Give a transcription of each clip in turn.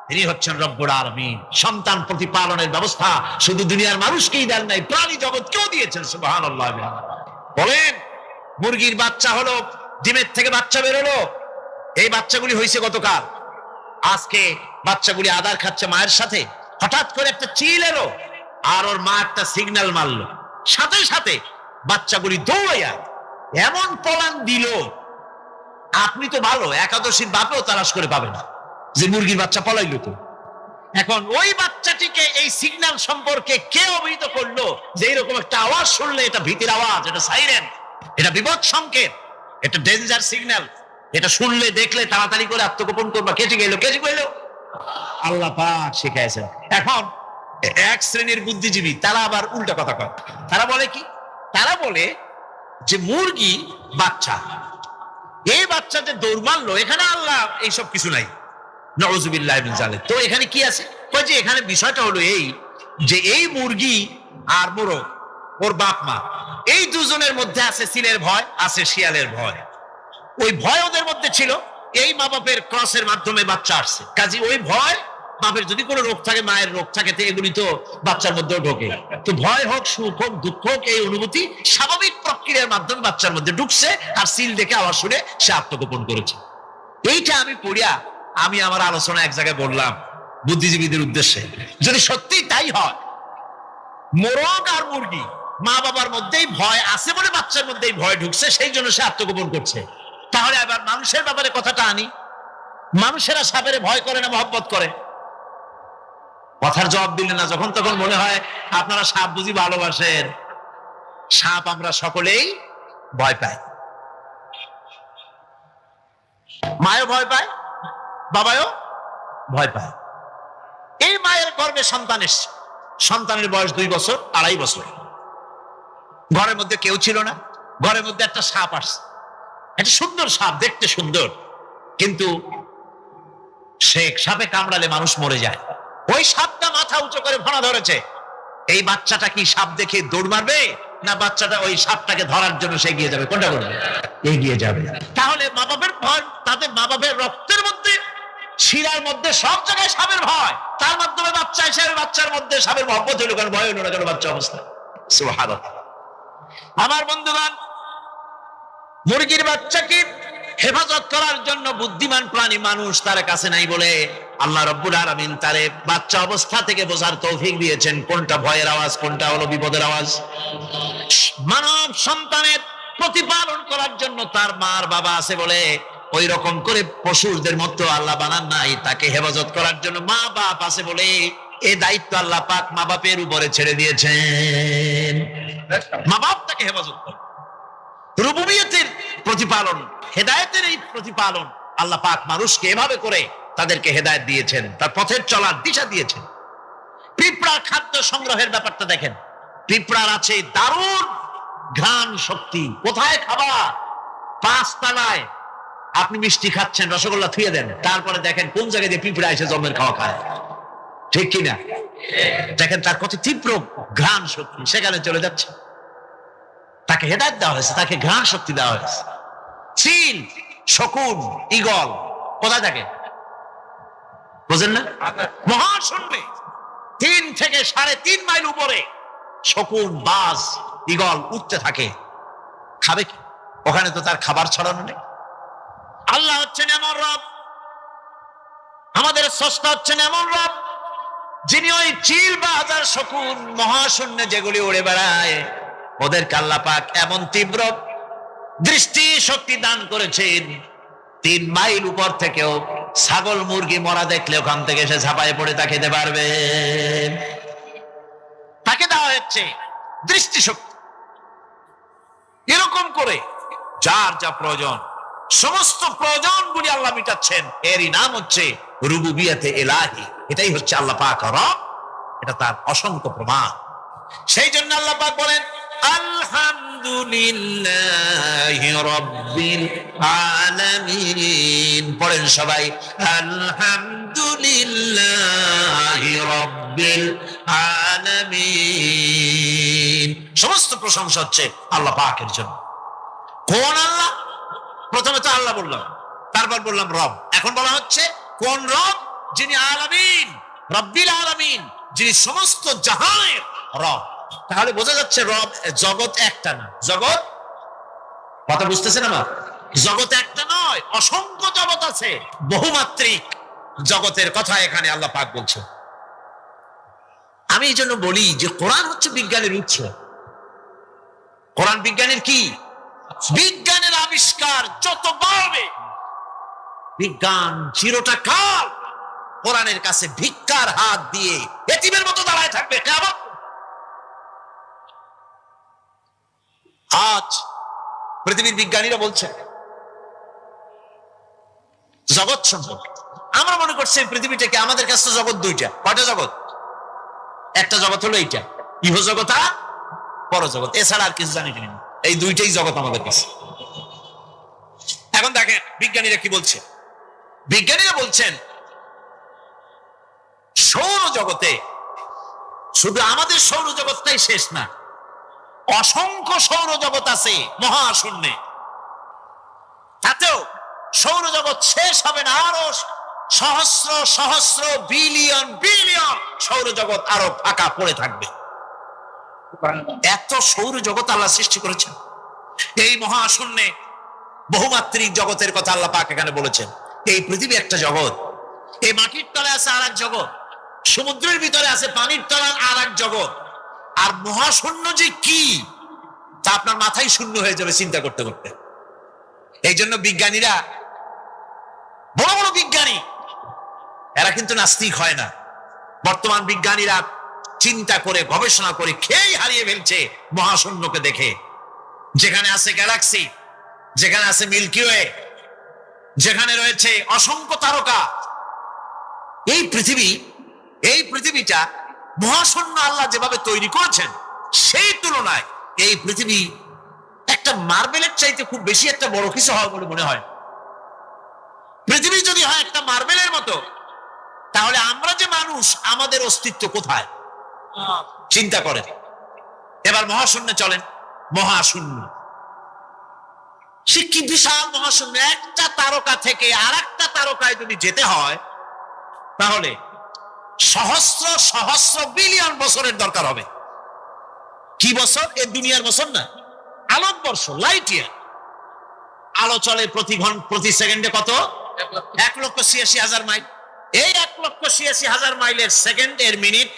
তিনি হচ্ছেন রব্বুল আলামিন। সন্তান প্রতিপালনের ব্যবস্থা শুধু দুনিয়ার মানুষকেই দেন নাই, প্রাণী জগৎকেও দিয়েছেন। সুবহানাল্লাহ। বলেন, মুরগির বাচ্চা হলো, ডিমের থেকে বাচ্চা বের হলো, এই বাচ্চাগুলি হয়েছে গতকাল, আজকে বাচ্চাগুলি আদার খাচ্ছে মায়ের সাথে। হঠাৎ করে একটা চিল এলো, আর ওর মা একটা সিগন্যাল মারলো, সাথে সাথে বাচ্চাগুলি দৌড়াইয়া এমন পলান দিল, আপনি তো ভালো একাদশীর বাপেও তালাশ করে পাবে না যে মুরগির বাচ্চা পলাইলো তো। এখন ওই বাচ্চাটিকে এই সিগন্যাল সম্পর্কে কে অবহিত করলো যে এরকম একটা আওয়াজ শুনলে এটা ভীতির আওয়াজ, এটা সাইরেন, এটা বিপদ সংকেত, এটা ডেঞ্জার সিগন্যাল, এটা শুনলে দেখলে তাড়াতাড়ি করে আত্মগোপন করবা। কেটে গেল, কেটে গেল, আল্লাহ পাক শিখাইছেন। এখন এক শ্রেণীর বুদ্ধিজীবী তারা আবার উল্টা কথা কয়। তারা বলে কি? তারা বলে যে মুরগি বাচ্চা, এই বাচ্চা যে দৌড় মারলো, এখানে আল্লাহ এইসব কিছু নাই, নাউযুবিল্লাহি মিন যালিক। তো এখানে কি আছে? কয় যে এখানে বিষয়টা হলো এই যে এই মুরগি আর মোরগ, ওর বাপ মা, এই দুজনের মধ্যে আছে সিলের ভয়, আছে শিয়ালের ভয়। ওই ভয় ওদের মধ্যে ছিল, এই মা বাপের ক্রসের মাধ্যমে বাচ্চা আসছে, কাজে ওই ভয়, বাপের যদি কোনো রোগ থাকে, মায়ের রোগ থাকে, তো এগুলি তো বাচ্চার মধ্যেও ঢোকে। তো ভয় হোক, সুখ হোক, দুঃখ হোক, এই অনুভূতি স্বাভাবিক প্রক্রিয়ার মাধ্যমে বাচ্চার মধ্যে ঢুকছে, আর সিল দেখে আওয়াজ শুনে সে আত্মগোপন করেছে। এইটা আমি পড়িয়া আমি আমার আলোচনা এক জায়গায় বললাম বুদ্ধিজীবীদের উদ্দেশ্যে, যদি সত্যি তাই হয়, মোরগ আর মুরগি মা বাবার মধ্যেই ভয় আছে বলে বাচ্চার মধ্যেই ভয় ঢুকছে, সেই জন্য সে আত্মগোপন করছে, তাহলে আবার মানুষের ব্যাপারে কথাটা আনি। মানুষেরা সাপের ভয় করে না মহব্বত করে? কথার জবাব দিলে না, যখন তখন মনে হয় আপনারা সাপ বুঝি ভালোবাসেন। সাপ আমরা সকলেই ভয় পাই, মায়ও ভয় পায়, বাবাও ভয় পায়। এই মায়ের গর্ভে সন্তান এসছে, সন্তানের বয়স 2 বছর, 2.5 বছর, ঘরের মধ্যে কেউ ছিল না, ঘরের মধ্যে একটা সাপ আসছে, একটা সুন্দর সাপ, দেখতে সুন্দর, কিন্তু সে সাপে কামড়ালে মানুষ মরে যায়। ওই সাপটা মাথা উঁচু করে ফোনা ধরেছে। এই বাচ্চাটা কি সাপ দেখে দৌড় মারবে, না বাচ্চাটা ওই সাপটাকে ধরার জন্য সে এগিয়ে যাবে? কোনটা করবে? এগিয়ে যাবে। তাহলে মা বাপের ভয়, তাদের মা বাপের রক্তের মধ্যে, শিরার মধ্যে সব জায়গায় সাপের ভয়, তার মাধ্যমে বাচ্চা হিসেবে বাচ্চার মধ্যে সাপের মহব্বত হইল কেন, ভয় হইল না কেন বাচ্চা অবস্থা? সুবহানাল্লাহ। আমার বন্ধুগণ, মুরগির বাচ্চাকে হেফাজত করার জন্য বুদ্ধিমান প্রাণী মানুষ তার কাছে নাই বলে আল্লাহ রাব্বুল আলামিন তারে বাচ্চা অবস্থা থেকে বোঝার তৌফিক দিয়েছেন কোনটা ভয়ের আওয়াজ, কোনটা হলো বিপদের আওয়াজ। মানব সন্তানের প্রতিপালন করার জন্য তার মার বাবা আছে বলে ওই রকম করে পশুদের মতো আল্লাহ বানান নাই, তাকে হেফাজত করার জন্য মা বাপ আছে বলে এই দায়িত্ব আল্লাহ পাক মা বাপের উপরে ছেড়ে দিয়েছেন। মা বাপ তাকে হেফাজত করে। রুবুবিয়তের প্রতিপালন, হেদায়েতের এই প্রতিপালন আল্লাহ পাক মানুষকে এভাবে করে তাদেরকে হেদায়েত দিয়েছেন, তার পথের চলার দিশা দিয়েছেন। পিঁপড়া খাদ্য সংগ্রহের ব্যাপারটা দেখেন, পিঁপড়ার আছে দারুণ ঘ্রাণ শক্তি। কোথায় খাবার? 5 তলায় আপনি মিষ্টি খাচ্ছেন, রসগোল্লা থুয়ে দেন, তারপরে দেখেন কোন জায়গায় দিয়ে পিঁপড়া এসে জমের খাওয়া খায়, ঠিক কিনা? দেখেন তার কত তীব্র ঘ্রাণ শক্তি, সেখানে চলে যাচ্ছে। তাকে হেদায়েত দেওয়া হয়েছে, তাকে ঘ্রাণ শক্তি দেওয়া হয়েছে। চিল, শকুন, ঈগল কোথায় থাকে বোঝেন না? মহাশূন্যে 3 থেকে 3.5 মাইল উপরে শকুন, বাজ, ঈগল উঠতে থাকে। খাবে কি? ওখানে তো তার খাবার ছড়ানো নেই। আল্লাহ হচ্ছেন এমন রব, আমাদের স্রষ্টা হচ্ছেন এমন রব, যিনি ওই চিল, বাজ আর শকুন মহাশূন্যে যেগুলি উড়ে বেড়ায়, ওদেরকে আল্লাহ পাক এমন তীব্র দৃষ্টি শক্তি দান করেছেন, 3 মাইল উপর থেকেও ছাগল মুরগি মরা দেখলে ওখান থেকে সে ঝাঁপায় পড়ে তা খেতে পারবে। তাকে দেওয়া হচ্ছে দৃষ্টি শক্তি। এরকম করে যার যা প্রয়োজন, সমস্ত প্রয়োজনগুলি আল্লাহ মিটাচ্ছেন। এরই নাম হচ্ছে রুবুবিয়তে ইলাহি। এটাই হচ্ছে আল্লাহ পাক রব, এটা তার অসংখ্য প্রমাণ। সেই জন্য আল্লাহ পাক বলেন আলহামদুলিল্লাহি রাব্বিল আলামিন। পড়েন সবাই, আলহামদুলিল্লাহি রাব্বিল আলামিন। সমস্ত প্রশংসা হচ্ছে আল্লাহ পাকের জন্য। কোন আল্লাহ? প্রথমে তো আল্লাহ বললাম, তারপর বললাম রব, এখন বলা হচ্ছে কোন রব? যিনি আলামিন, রব্বিল আলামিন, যিনি সমস্ত জাহানের রব। তাহলে বোঝা যাচ্ছে রব, জগৎ একটা না। জগৎ, কথা বুঝতেছেন আমার? জগৎ একটা নয়, অসংখ্য জগৎ আছে, বহুমাত্রিক জগতের কথা এখানে আল্লাহ পাক বলছে। আমি এই জন্য বলি যে কোরআন হচ্ছে বিজ্ঞানের উৎস। কোরআন বিজ্ঞানের কি? বিজ্ঞানের আবিষ্কার। যত বাড়বে বিজ্ঞান চিরটা কাল কোরআনের কাছে ভিক্ষার হাত দিয়ে এতিমের মতো দাঁড়ায় থাকবে কিয়ামত। আজ পৃথিবীর বিজ্ঞানীরা বলছেন জগৎ সম্পর্কে, আমরা মনে করছি পৃথিবীটাকে, আমাদের কাছে জগৎ দুইটা। কয়টা জগৎ? একটা জগৎ হলো এইটা, ইহজগৎ আর পরজগৎ, এছাড়া আর কিছু জানি না। এই দুইটাই জগৎ আমাদের কাছে। এখন দেখেন বিজ্ঞানীরা কি বলছে। বিজ্ঞানীরা বলছেন সৌরজগতে শুধু আমাদের সৌরজগৎটাই শেষ না, অসংখ্য সৌরজগৎ আছে মহাশূন্যে। তাতেও সৌরজগৎ শেষ হবে না, আরো সহস্র সহস্র বিলিয়ন বিলিয়ন সৌরজগৎ আরো ফাঁকা পড়ে থাকবে। এত সৌরজগৎ আল্লাহ সৃষ্টি করেছেন। এই মহাশূন্যে বহুমাত্রিক জগতের কথা আল্লাহ পাক এখানে বলেছেন। এই পৃথিবী একটা জগৎ, এই মাটির তলে আছে আর এক জগৎ, সমুদ্রের ভিতরে আছে পানির তলার আর এক জগৎ। আর মহাশূন্য যে কি তা আপনার মাথায় শূন্য হয়ে যাবে চিন্তা করতে করতে। এই জন্য বিজ্ঞানীরা, বড় বড় বিজ্ঞানী, এরা কিন্তু নাস্তিক হয় না। বর্তমান বিজ্ঞানীরা চিন্তা করে গবেষণা করে খেই হারিয়ে ফেলছে মহাশূন্যকে দেখে। যেখানে আছে গ্যালাক্সি, যেখানে আছে মিল্কি ওয়ে, যেখানে রয়েছে অসংখ্য তারকা, এই পৃথিবীটা মহাশূন্য আল্লাহ যেভাবে তৈরি করেছেন সেই তুলনায় এই পৃথিবী একটা মার্বেলের চাইতে খুব বেশি একটা বড় কিছু হয় বলে মনে হয়। পৃথিবী যদি হয় একটা মার্বেলের মতো, তাহলে আমরা যে মানুষ, আমাদের অস্তিত্ব কোথায় চিন্তা করেন। এবার মহাশূন্যে চলেন। মহাশূন্য সে কি বিশাল মহাশূন্য। একটা তারকা থেকে আর একটা তারকায় যদি যেতে হয় তাহলে সহস্র সহস্র বিলিয়ন বছরের দরকার হবে। কি বছর? এই দুনিয়ার বছর না, আলোকবর্ষ, লাইট ইয়ার। আলো চলে প্রতি সেকেন্ডে কত? 1,86,000 মাইল। এই 1,86,000 মাইলের সেকেন্ড, এর মিনিট,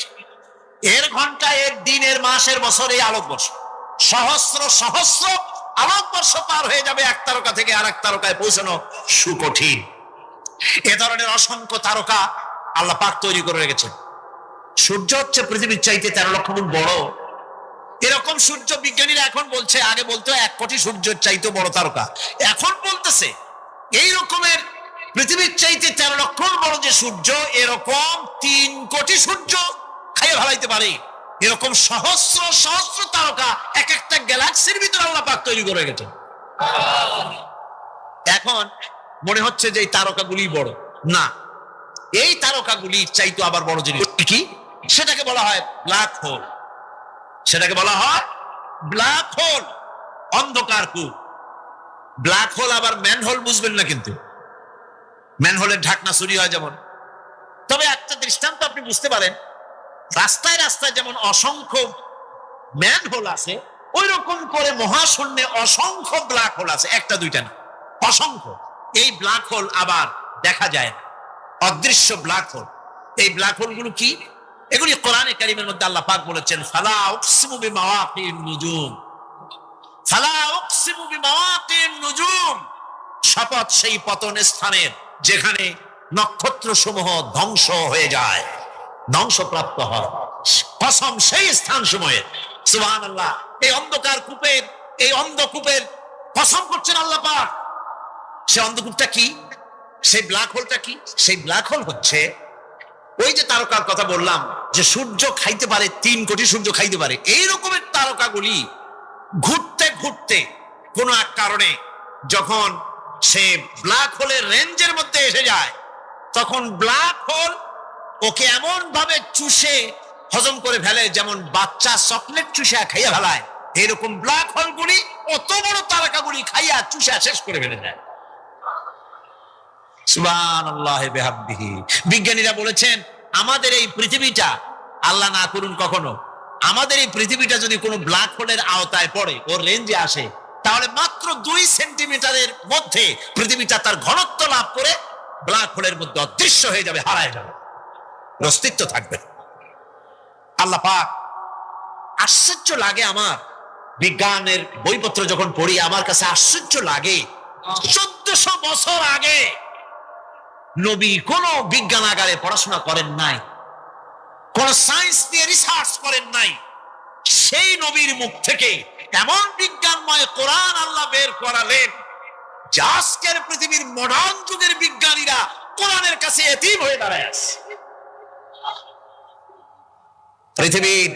এর ঘন্টা, এর দিন, এর মাস, এর বছর, এই আলোকবর্ষ। সহস্র সহস্র আলোকবর্ষ পার হয়ে যাবে এক তারকা থেকে আর এক তারকায় পৌঁছানো সুকঠিন। এ ধরনের অসংখ্য তারকা আল্লাহ পাক তৈরি করে রেখেছেন। সূর্য হচ্ছে পৃথিবীর চাইতে 13 লক্ষ গুণ বড়। এরকম সূর্য বিজ্ঞানীরা এখন বলছে, আগে বলতো 1 কোটি সূর্যের চাইতে বড় তারকা, এখন বলতেছে এই রকমের পৃথিবীর চাইতে 13 লক্ষ বড় যে সূর্য, এরকম 3 কোটি সূর্য খাইয়ে ফেলাইতে পারে। এরকম সহস্র সহস্র তারকা এক একটা গ্যালাক্সির ভিতরে আল্লাহ পাক তৈরি করে গেছেন। এখন মনে হচ্ছে যে এই তারকাগুলি বড় না, এই তারকাগুলি চাইতো আবার বড় জিনিস কি, সেটাকে বলা হয় ব্ল্যাক হোল। সেটাকে বলা হয় ব্ল্যাক হোল, অন্ধকার কূপ। ব্ল্যাক হোল আবার ম্যানহোল বুঝবেন না, কিন্তু ম্যানহোলের ঢাকনা চুরি হয় যেমন। তবে একটা দৃষ্টান্ত আপনি বুঝতে পারেন, রাস্তায় রাস্তায় যেমন অসংখ্য ম্যানহোল আছে, ওই রকম করে মহাশূন্যে অসংখ্য ব্ল্যাক হোল আছে, একটা দুইটা না, অসংখ্য। এই ব্ল্যাক হোল আবার দেখা যায় না, অদৃশ্য ব্ল্যাক হোল। এই ব্ল্যাক হোল গুলো কি? এগুলি কোরআনে কারীমের মধ্যে আল্লাহ পাক বলেছেন, ফালা উকসিমু বিমাওয়াকিন নুজুম, ফালা উকসিমু বিমাওয়াকিন নুজুম, শপথ সেই পতন স্থানের যেখানে নক্ষত্র সমূহ ধ্বংস হয়ে যায়, ধ্বংসপ্রাপ্ত হয়, কসম সেই স্থান সময়ের। সুবহানাল্লাহ। এই অন্ধকার কূপের, এই অন্ধকূপের কসম করছেন আল্লাহ পাক। সেই অন্ধকূপটা কি? সেই ব্ল্যাক হোলটা কি? সেই ব্ল্যাক হোল হচ্ছে ওই যে তারকার কথা বললাম, যে সূর্য খাইতে পারে, 3 কোটি সূর্য খাইতে পারে, এই রকমের তারকাগুলি ঘুরতে ঘুরতে কোনো এক কারণে যখন সে ব্ল্যাক হোলের রেঞ্জের মধ্যে এসে যায়, তখন ব্ল্যাক হোল ওকে এমন ভাবে চুষে হজম করে ফেলে যেমন বাচ্চা চকলেট চুষে খাইয়া ফেলায়। এরকম ব্ল্যাক হোলগুলি অত বড় তারকাগুলি খাইয়া চুষা শেষ করে ফেলে দেয়। সুবহানাল্লাহি বিহামদিহি। বিজ্ঞানীরা বলেছেন আমাদের এই পৃথিবীটা, আল্লাহ না করুন কখনো, আমাদের এই পৃথিবীটা যদি কোনো ব্ল্যাক হোলের আওতায় পড়ে, ওর রেঞ্জে আসে, তাহলে মাত্র 2 সেন্টিমিটারের মধ্যে পৃথিবীটা তার ঘনত্ব লাভ করে ব্ল্যাক হোলের মধ্যে অদৃশ্য হয়ে যাবে, হারায় যাবে, অস্তিত্ব থাকবে না। আল্লাহ পাক, আশ্চর্য লাগে আমার বিজ্ঞানের বইপত্র যখন পড়ি, আমার কাছে আশ্চর্য লাগে 1400 বছর আগে নবী কোন বিজ্ঞানাগারে পড়াশোনা করেন নাই, কোন সায়েন্স নিয়ে রিসার্চ করেন নাই, সেই নবীর মুখ থেকে এমন বিজ্ঞানময় কোরআন আল্লাহ বের করালেন যে আজকের পৃথিবীর মডার্ন যুগের বিজ্ঞানীরা কোরআনের কাছে এতিম হয়ে দাঁড়ায় আছে। পৃথিবীর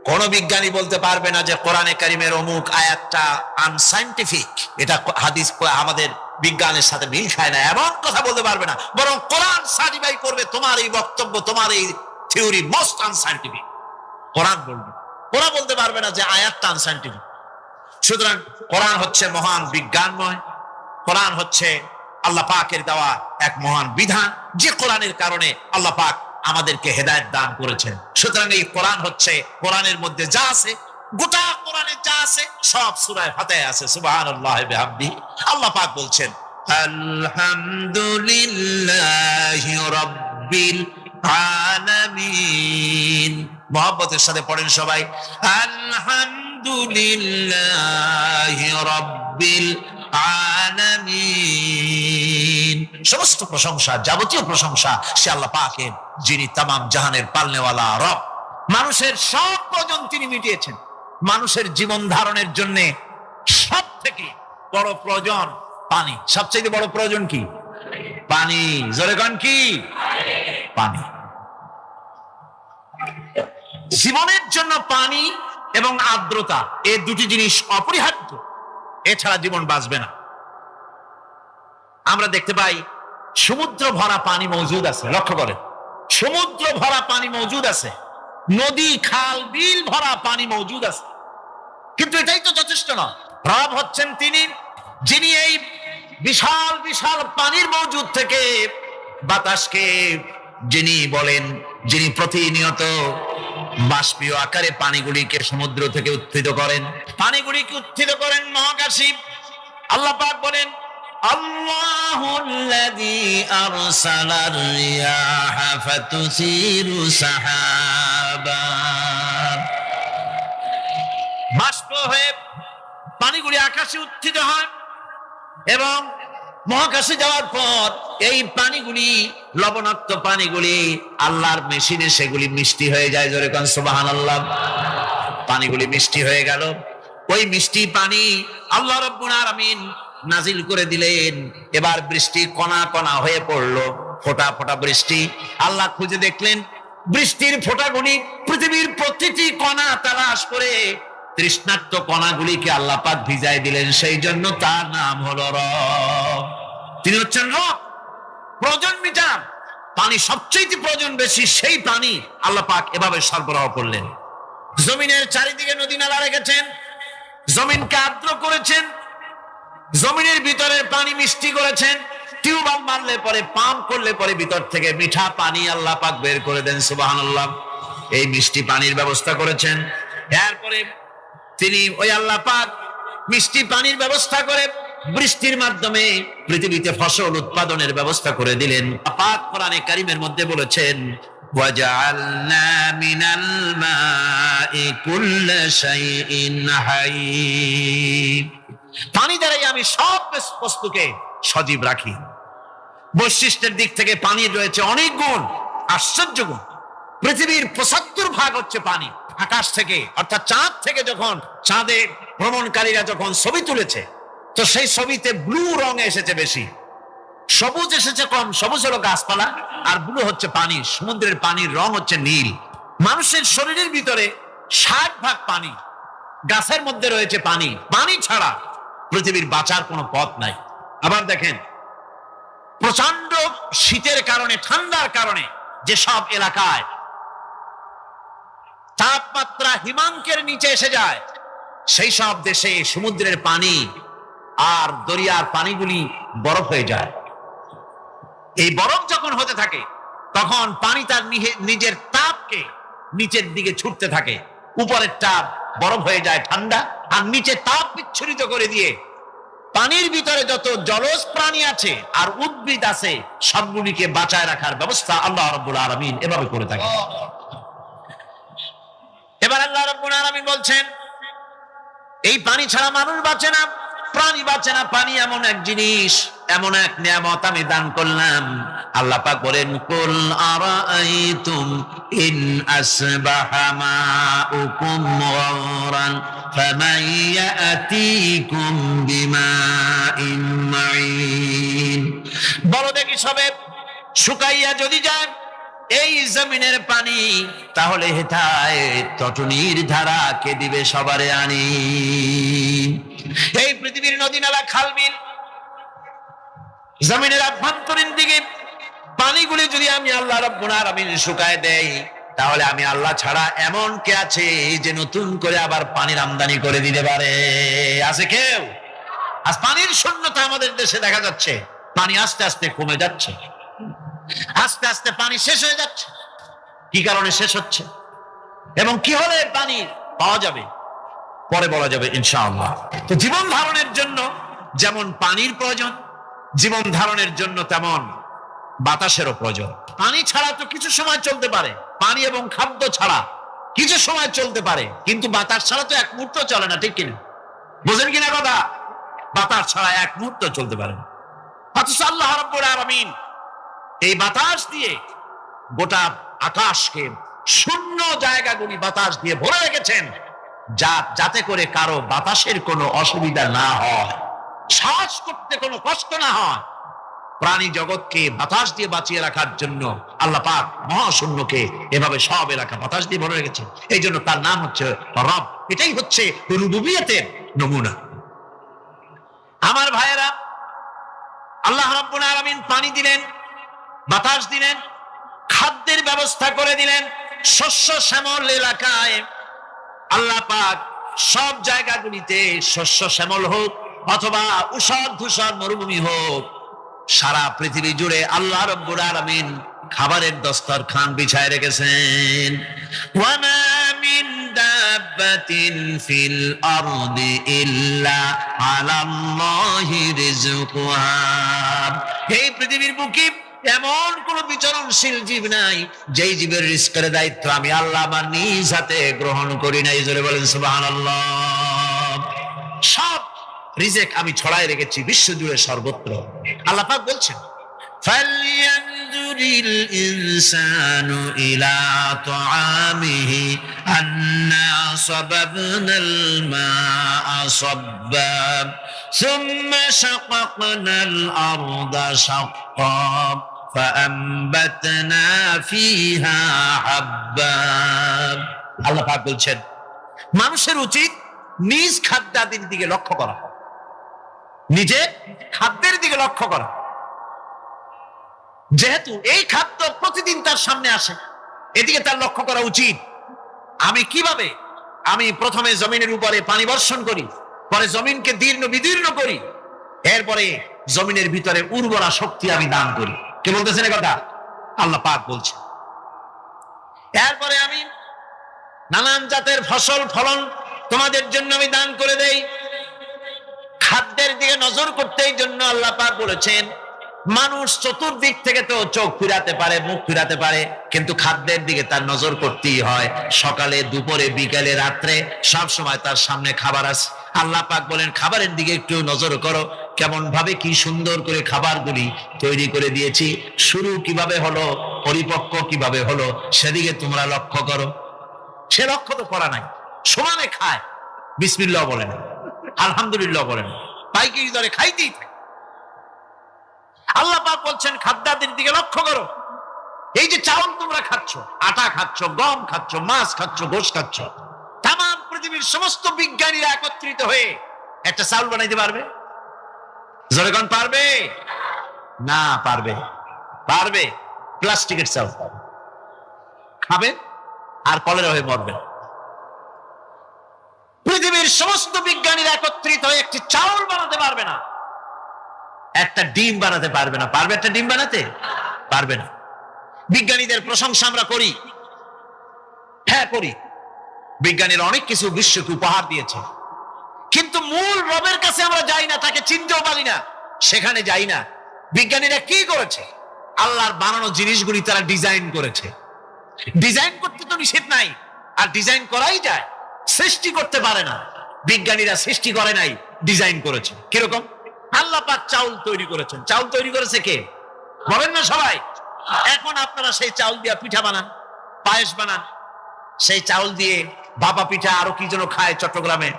কোন বিজ্ঞানী বলতে পারবে না যে কোরআনে কারিমের অমুক আয়াতটা আনসাইন্টিফিক, এটা হাদিস আমাদের বিজ্ঞানের সাথে মিল খায় না, এমন কথা বলতে পারবে না। বরং কোরআন সার্টিফাই করবে তোমার এই বক্তব্য, তোমার এই থিওরি মোস্ট আনসাইন্টিফিক। কোরআন বলবে, ওরা বলতে পারবে না যে আয়াতটা আনসাইন্টিফিক। সুতরাং কোরআন হচ্ছে মহান বিজ্ঞানময়, কোরআন হচ্ছে আল্লাহ পাকের দেওয়া এক মহান বিধান, যে কোরআনের কারণে আল্লাহ পাক আমাদেরকে হেদায়েত দান করেছেন। সুতরাং এই কোরআন হচ্ছে, কোরআনের মধ্যে যা আছে, গোটা কোরআনে যা আছে সব সূরা ফাতিহায় আছে। সুবহানাল্লাহি বিহামদিহি। আল্লাহ পাক বলছেন আলহামদুলিল্লাহি রাব্বিল আলামিন। মুহাব্বতের সাথে পড়েন সবাই, আলহামদুলিল্লাহি রাব্বিল আলামিন। সমস্ত প্রশংসা, যাবতীয় প্রশংসা সে আল্লাহ পাকের, যিনি তামাম জাহানের পালনেওয়ালা রব। মানুষের সব প্রয়োজন তিনি মিটিয়েছেন। মানুষের জীবন ধারণের জন্য সব থেকে বড় প্রয়োজন পানি। সবচেয়ে বড় প্রয়োজন কি? পানি। জোরে কোন কি? পানি। জীবনের জন্য পানি এবং আর্দ্রতা, এই দুটি জিনিস অপরিহার্য, এছাড়া জীবন বাঁচবে না। আমরা দেখতে পাই সমুদ্র ভরা পানি মজুদ আছে, লক্ষ্য করেন, সমুদ্র ভরা পানি মজুদ আছে, নদী খাল বিল ভরা পানি মজুদ আছে, কিন্তু এটাই তো যথেষ্ট নয়। রব হচ্ছেন তিনি, যিনি এই বিশাল বিশাল পানির মজুদ থেকে বাতাসকে যিনি বলেন, যিনি প্রতিনিয়ত বাষ্পীয় আকারে পানিগুলিকে সমুদ্র থেকে উত্থিত করেন, পানিগুলিকে উত্থিত করেন মহাকাশে। আল্লাহ পাক বলেন আল্লাহুল্লাযী আরসালার রিয়াহা ফাতুসিরু সাহাবা। বাষ্প হয়ে পানিগুলি আকাশে উত্থিত হয় এবং মহাকাশে যাওয়ার পর এই পানিগুলি, লবণাক্ত পানিগুলি আল্লাহর মেশিনে সেগুলি মিষ্টি হয়ে যায়। জোরে কোন সুবহানাল্লাহ। পানিগুলি মিষ্টি হয়ে গেল, ওই মিষ্টি পানি আল্লাহ রাব্বুল আলামিন নাজিল করে দিলেন। এবার বৃষ্টি কণা কণা হয়ে পড়লো, ফোঁটা ফোঁটা বৃষ্টি। আল্লাহ খুঁজে দেখলেন বৃষ্টির ফোঁটাগুলি পৃথিবীর প্রতিটি কণা তালাশ করে তৃষ্ণার্ত কণাগুলিকে আল্লাহ পাক ভিজায় দিলেন। সেই জন্য তার নাম হলো রব। তিনি হচ্ছেন রব, প্রয়োজন মিটান। পানি সবচেয়ে প্রয়োজন বেশি, সেই পানি আল্লাহ পাক এভাবে সরবরাহ করলেন। জমিনের চারিদিকে নদী নালা রেখেছেন, জমিনকে আর্দ্র করেছেন, জমিনের ভিতরের পানি মিষ্টি করেছেন। টিউবওয়েল মারলে পরে, পাম্প করলে পরে ভিতর থেকে মিঠা পানি আল্লাহ পাক বের করে দেন। সুবহানাল্লাহ। এই মিষ্টি পানির ব্যবস্থা করেছেন। এরপরে তিনি ওই আল্লাহ পাক মিষ্টি পানির ব্যবস্থা করে বৃষ্টির মাধ্যমে পৃথিবীতে ফসল উৎপাদনের ব্যবস্থা করে দিলেন। পাক কোরআনে কারীমের মধ্যে বলেছেন ওয়াজআলনা মিনাল মাই কুল্লা শাইইন হাই। পানি দ্বারাই আমি সব বস্তুকে সজীব রাখি। বৈশিষ্ট্যের দিক থেকে পানির রয়েছে অনেক গুণ, আশ্চর্য গুণ। পৃথিবীর ৭৫% হচ্ছে পানি। আকাশ থেকে অর্থাৎ চাঁদ থেকে যখন চাঁদে ভ্রমণকারীরা যখন ছবি তুলেছে, তো সেই ছবিতে ব্লু রং এসেছে বেশি, সবুজ এসেছে কম। সবুজ হলো গাছপালা, আর ব্লু হচ্ছে পানি। সমুদ্রের পানির রং হচ্ছে নীল। মানুষের শরীরের ভিতরে ৬০% পানি, গাছের মধ্যে রয়েছে পানি। পানি ছাড়া পৃথিবীর বাঁচার কোনো পথ নাই। আবার দেখেন, প্রচন্ড শীতের কারণে, ঠান্ডার কারণে যেসব এলাকায় তাপমাত্রা হিমাঙ্কের নিচে এসে যায়, সেই সব দেশে সমুদ্রের পানি আর দরিয়ার পানিগুলি বরফ হয়ে যায়। এই বরফ যখন হতে থাকে তখন পানি তার নিজের তাপকে নিচের দিকে ছুটতে থাকে, উপরের তাপ বরফ হয়ে যায় ঠান্ডা, আর নিচে তাপ বিচ্ছুরিত করে দিয়ে পানির ভিতরে যত জলজ প্রাণী আছে আর উদ্ভিদ আছে সবগুলিকে বাঁচায় রাখার ব্যবস্থা আল্লাহ রাব্বুল আলামিন এভাবে করে থাকে। এবার আল্লাহ রাব্বুল আলামিন বলছেন, এই পানি ছাড়া মানুষ বাঁচে না, প্রাণী বাঁচে না। পানি এমন এক জিনিস, এমন এক নিয়ামত আমি দান করলাম। আল্লাহ পাক বলেন, কুল আরাআইতুম ইন আসবাহা মাউকুম গাওরান ফামান ইয়াতিকুম বিমাইন মাইন। বলো দেখি সবে, শুকাইয়া যদি যায় এই জমিনের পানি, তাহলে হেথায় তটনির ধারা কে দিবে সবারে আনি। এই পৃথিবীর নদী নালা খাল বিল জমিনের আভ্যন্তরীণ দিকে পানিগুলি যদি আমি আল্লাহ রাব্বুল আলামিন শুকায় দেই, তাহলে আমি আল্লাহ ছাড়া এমন কে আছে যে নতুন করে আবার পানির আমদানি করে দিতে পারে? আছে কেউ? আজ পানির শূন্যতা আমাদের দেশে দেখা যাচ্ছে। পানি আস্তে আস্তে কমে যাচ্ছে, আস্তে আস্তে পানি শেষ হয়ে যাচ্ছে। কি কারণে শেষ হচ্ছে এবং কি হলে পানি পাওয়া যাবে পরে বলা যাবে ইনশাআল্লাহ। তো জীবন ধারণের জন্য যেমন পানির প্রয়োজন, জীবন ধারণের জন্য তেমন বাতাসেরও প্রয়োজন। পানি ছাড়া তো কিছু সময় চলতে পারে, পানি এবং খাদ্য ছাড়া কিছু সময় চলতে পারে, কিন্তু বাতাস ছাড়া তো এক মুহূর্ত চলে না, ঠিক কিনা? বুঝেন কিনা কথা? বাতাস ছাড়া এক মুহূর্ত চলতে পারে না। অথচ আল্লাহ রাব্বুল আলামিন এই বাতাস দিয়ে গোটা আকাশকে, শূন্য জায়গাগুলি বাতাস দিয়ে ভরে রেখেছেন, যাতে করে কারো বাতাসের কোনো অসুবিধা না হয়, শ্বাস করতে কোনো কষ্ট না হয়। প্রাণী জগৎকে বাতাস দিয়ে বাঁচিয়ে রাখার জন্য আল্লাহ পাক মহাশূন্যকে এভাবে সব এলাকা বাতাস দিয়ে ভরে রেখেছেন। এই জন্য তার নাম হচ্ছে রব। এটাই হচ্ছে রুবুবিয়তের নমুনা। আমার ভাইয়েরা, আল্লাহ রাব্বুল আলামিন পানি দিলেন, বাতাস দিলেন, খাদ্যের ব্যবস্থা করে দিলেন। শস্য শ্যামল এলাকায় আল্লাহ পাক সব জায়গাগুলিতে শস্য শ্যামল হোক অথবা উষর ধূসর মরুভূমি হোক, সারা পৃথিবী জুড়ে আল্লাহ রাব্বুল আলামিন খাবারের দস্তরখান বিছায় রেখেছেন। ওয়ামা মিন দাব্বাতিন ফিল আরদি ইল্লা আলাল্লাহি রিজকুহা। এই পৃথিবীর বুকে এমন কোন বিচরণশীল জীব নাই যেই জীবের রিজকের দায়িত্ব আমি আল্লাহ আমার নিজ হাতে গ্রহণ করি নাই। জোরে বলেন সুবহানাল্লাহ। সব রিজেক আমি ছড়ায় রেখেছি বিশ্ব জুড়ে সর্বত্র। আল্লাহ পাক বলছেন, ফালইয়ানজুরিল ইনসানু ইলা তাআমিহি আন্না সাবাবনাল মা'a সাব্বা সুম্মা শাকাকনাল আরদা শাক্কা ফাআমবাতনা ফিহা হাব্বা। আল্লাহ পাক বলছেন, মানুষের উচিত নিজ খাদ্যাদির দিকে লক্ষ্য করা, নিজের খাদ্যের দিকে লক্ষ্য করা। যেহেতু এই খাদ্য প্রতিদিন তার সামনে আসে, এদিকে তার লক্ষ্য করা উচিত। আমি কিভাবে, আমি প্রথমে জমিনের উপরে পানি বর্ষণ করি, পরে জমিনকে দীর্ণ বিদীর্ণ করি, এরপরে জমিনের ভিতরে উর্বরা শক্তি আমি দান করি। কে বলতেছেন কথা? আল্লাহ পাক বলছেন। এরপরে আমি নানান জাতের ফসল ফলন তোমাদের জন্য আমি দান করে দেই। খাদ্যের দিকে নজর করতে এই জন্য আল্লাহ পাক বলেছেন, মানুষ চতুর্দিক থেকে তো চোখ ফিরাতে পারে, মুখ ফিরাতে পারে, কিন্তু খাদ্যের দিকে তার নজর করতেই হয়। সকালে, দুপুরে, বিকালে, রাত্রে সব সময় তার সামনে খাবার আছে। আল্লাহ পাক বলেন, খাবারের দিকে একটু নজর করো, কেমন ভাবে কি সুন্দর করে খাবারগুলি তৈরি করে দিয়েছি, শুরু কিভাবে হলো, পরিপক্ক কিভাবে হলো, সেদিকে তোমরা লক্ষ্য করো। সে লক্ষ্য তো করা নাই, সমানে খায়, বিসমিল্লাহ বলেন, আলহামদুলিল্লাহ বলেন, পাইকারি দরে খাইতেই থাকে। আল্লাহ পাক বলছেন, খাদ্যাদির দিকে লক্ষ্য করো। এই যে চাউল তোমরা খাচ্ছ, আটা খাচ্ছ, গম খাচ্ছ, মাছ খাচ্ছ, গোশ খাচ্ছ, তাম পৃথিবীর সমস্ত বিজ্ঞানীরা একত্রিত হয়ে একটা চাউল বানাইতে পারবে? জোরে কোন পারবে? না পারবে। পারবে? প্লাস্টিকের চাউল খাবে আর কলেরা হয়ে মরবে। পৃথিবীর সমস্ত বিজ্ঞানীরা একত্রিত হয়ে একটি চাউল বানাতে পারবে না। একটা ডিম বানাতে পারবে না। পারবে একটা ডিম বানাতে? পারবে না। বিজ্ঞানীদের প্রশংসা আমরা করি, হ্যাঁ করি, বিজ্ঞানীরা অনেক কিছু বিশ্বকে উপহার দিয়েছে, কিন্তু মূল রবের কাছে আমরা যাই না, তাকে চিনতেও পারি না, সেখানে যাই না। বিজ্ঞানীরা কি করেছে? আল্লাহর বানানো জিনিসগুলি তারা ডিজাইন করেছে। ডিজাইন করতে তো নিষেধ নাই, আর ডিজাইন করাই যায়, সৃষ্টি করতে পারে না। বিজ্ঞানীরা সৃষ্টি করে নাই, ডিজাইন করেছে। কিরকম? আল্লাহ পাক চাউল তৈরি করেছেন। চাউল তৈরি করেছে কে? বলেন না সবাই। এখন আপনারা সেই চাউল দিয়ে পিঠা বানান, পায়েস বানান, সেই চাউল দিয়ে ভাপা পিঠা, আরো কি যেন খায় চট্টগ্রামে,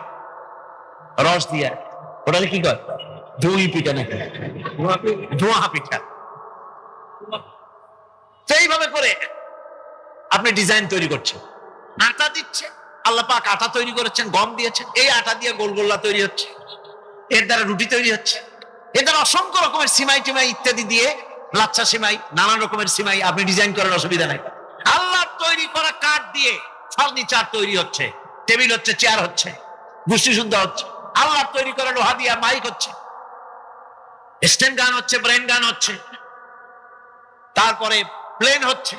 রস দিয়া, ওটা কি কয়? দই পিঠা নাকি ধোঁয়া পিঠা। সেইভাবে করে আপনি ডিজাইন তৈরি করছেন। আটা দিচ্ছে, আল্লাহ পাক আটা তৈরি করেছেন, গম দিয়েছেন, এই আটা দিয়ে গোলগোল্লা তৈরি হচ্ছে, এর দ্বারা রুটি তৈরি হচ্ছে, এর দ্বারা অসংখ্য রকমের সিমাই টিমাই ইত্যাদি দিয়ে, লাচ্ছা সিমাই, নানান রকমের সিমাই আপনি ডিজাইন করার অসুবিধা নাই। আল্লাহর তৈরি করা কাঠ দিয়ে ফার্নিচার তৈরি হচ্ছে, টেবিল হচ্ছে, চেয়ার হচ্ছে, গোষ্ঠী সুন্দর হচ্ছে। আল্লাহর তৈরি করা লোহা দিয়ে মাইক হচ্ছে, স্ট্যান্ড গান হচ্ছে, ব্রেন গান হচ্ছে, তারপরে প্লেন হচ্ছে।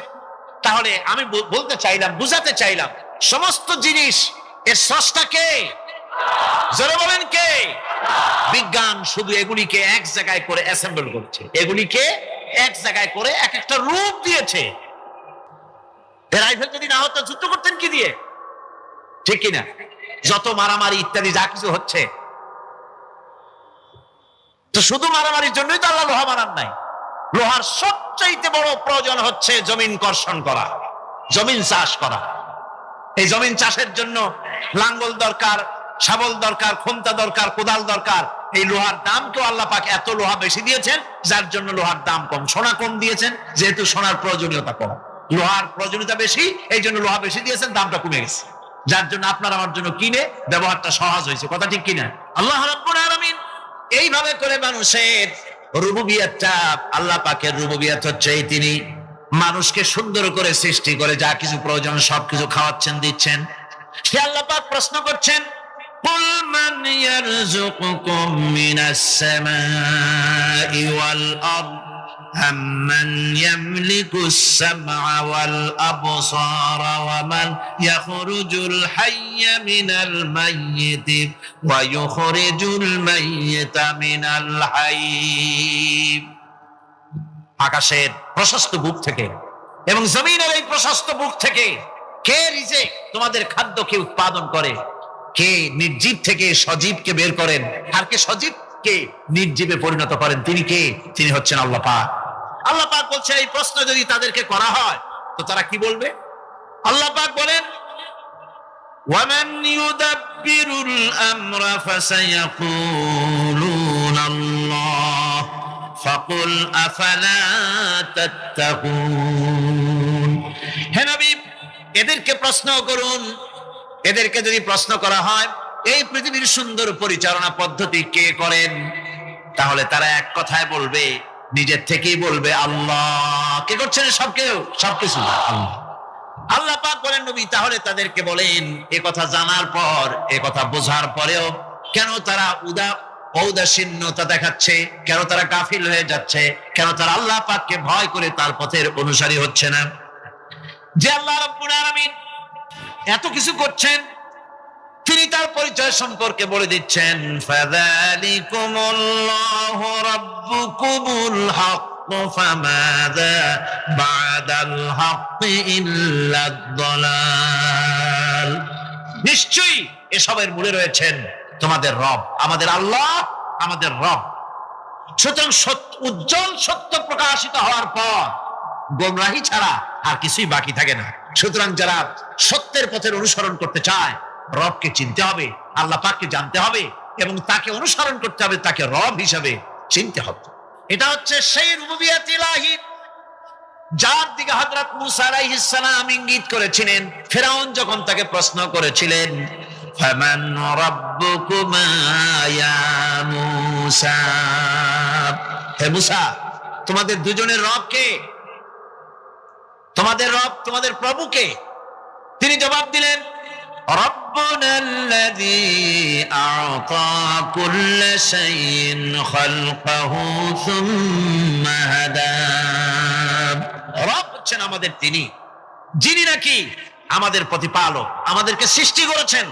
তাহলে আমি বলতে চাইলাম, বুঝাতে চাইলাম, সমস্ত জিনিস এর স্রষ্টা কে? জোরে বলেন কে? বিজ্ঞান শুধু এগুলিকে এক জায়গায় করে অ্যাসেম্বল করছে, এগুলিকে এক জায়গায় করে এক একটা রূপ দিয়েছে। রাইফেল যদি না হতো যুদ্ধ করতেন কি দিয়ে? ঠিক কিনা? যত মারামারি ইত্যাদি যা কিছু হচ্ছে, তো শুধু মারামারির জন্যই তো আল্লাহ লোহা বানান নাই। লোহার সবচাইতে বড় প্রয়োজন হচ্ছে জমিন কর্ষণ করা, জমিন চাষ করা। এই জমিন চাষের জন্য লাঙ্গল দরকার, শাবল দরকার, খুন্তা দরকার, কোদাল দরকার। এই লোহার দাম কেউ আল্লাহ পাক এত লোহা বেশি দিয়েছেন, যার জন্য লোহার দাম কম। সোনা কম দিয়েছেন, যেহেতু সোনার প্রয়োজনীয়তা কম, লোহার প্রয়োজনীয়তা বেশি, এই জন্য লোহা বেশি দিয়েছেন, দামটা কমে গেছে, যার জন্য আপনার আমার জন্য কিনে ব্যবহারটা সহজ হয়েছে। কথা ঠিক কিনা? আল্লাহ রাব্বুল আলামিন এইভাবে করে মানুষের রুবুবিয়াতটা, আল্লাহ পাকের রুবুবিয়াত হচ্ছে তিনি মানুষকে সুন্দর করে সৃষ্টি করে যা কিছু প্রয়োজন সবকিছু খাওয়াচ্ছেন, দিচ্ছেন। সে আল্লাহ পাক প্রশ্ন করছেন, কুল মান ইয়ারযুকুকুম মিনাস সামাই ওয়াল আরদ আম্মান ইয়ামলিকুস সামআ ওয়াল আবসারা ওয়া মান ইয়াখরুজুল হাইয়্যা মিনাল মাইয়িতি ওয়া ইউখরিজুল মাইয়িতা মিনাল হাইয়্য। আকাশের প্রশস্ত বুক থেকে এবং জমিনের এই প্রশস্ত বুক থেকে কে রিজিক, তোমাদের খাদ্যকে উৎপাদন করে? কে নির্জীব থেকে সজীবকে বের করেন? আর কে সজীবকে নির্জীবে পরিণত করেন? তিনি কে? তিনি হচ্ছেন আল্লাহ পাক। আল্লাহ পাক বলছে, এই প্রশ্ন যদি তাদেরকে করা হয় তো তারা কি বলবে? আল্লাহ পাক বলেন, ওয়ামান ইউদাব্বিরুল আমরা ফাসায়াকুলুনা আল্লাহ ফাকুল আফালা তাত্তাকুন। হে নবী, এদেরকে প্রশ্ন করুন। এদেরকে যদি প্রশ্ন করা হয় এই পৃথিবীর সুন্দর পরিচালনা পদ্ধতি কে করেন, তাহলে তারা এক কথায় বলবে, নিজের থেকেই বলবে আল্লাহ। কে করছেন? সবকিছু আল্লাহ। আল্লাহ পাক বলেন, নবী তাহলে তাদেরকে বলেন, এ কথা জানার পর, এ কথা বোঝার পরেও কেন তারা ঔদাসীন্যতা দেখাচ্ছে? কেন তারা গাফিল হয়ে যাচ্ছে? কেন তারা আল্লাহ পাককে ভয় করে তার পথের অনুসারী হচ্ছে না? যে আল্লাহ রাব্বুল আলামিন এত কিছু করছেন, তিনি তার পরিচয় সম্পর্কে বলে দিচ্ছেন, ফাযালিকুমুল্লাহু রাব্বুকুমুল হক ফামাযা বা'দাল হক ইল্লাদ দালাল। নিশ্চয়ই এসবের মূলে রয়েছেন তোমাদের রব, আমাদের আল্লাহ, আমাদের রব। সুতরাং উজ্জ্বল সত্য প্রকাশিত হওয়ার পর গোমরাহি ছাড়া আর কিছুই বাকি থাকে না। সুতরাং যারা সত্যের পথের অনুসরণ করতে চায়, রবকে চিনতে হবে, আল্লাহ পাককে জানতে হবে এবং তাকে অনুসরণ করতে হবে, তাকে রব হিসাবে চিনতে হবে। এটা হচ্ছে সেই রুবুবিয়াত ইলাহি যার দিকে হযরত মূসা আলাইহিস সালাম ইঙ্গিত করেছিলেন ফিরআউন যখন তাকে প্রশ্ন করেছিলেন, ফামান রাব্বুকুমা ইয়া মূসা। হে মূসা, তোমাদের দুজনের রব কে? তোমাদের রব, তোমাদের প্রভু কে? তিনি জবাব দিলেন, ربنا الذي أعطى كل شيء خلقه ثم هدى রব হচ্ছেন আমাদের তিনি, যিনি নাকি আমাদের প্রতিপালক, আমাদেরকে সৃষ্টি করেছেন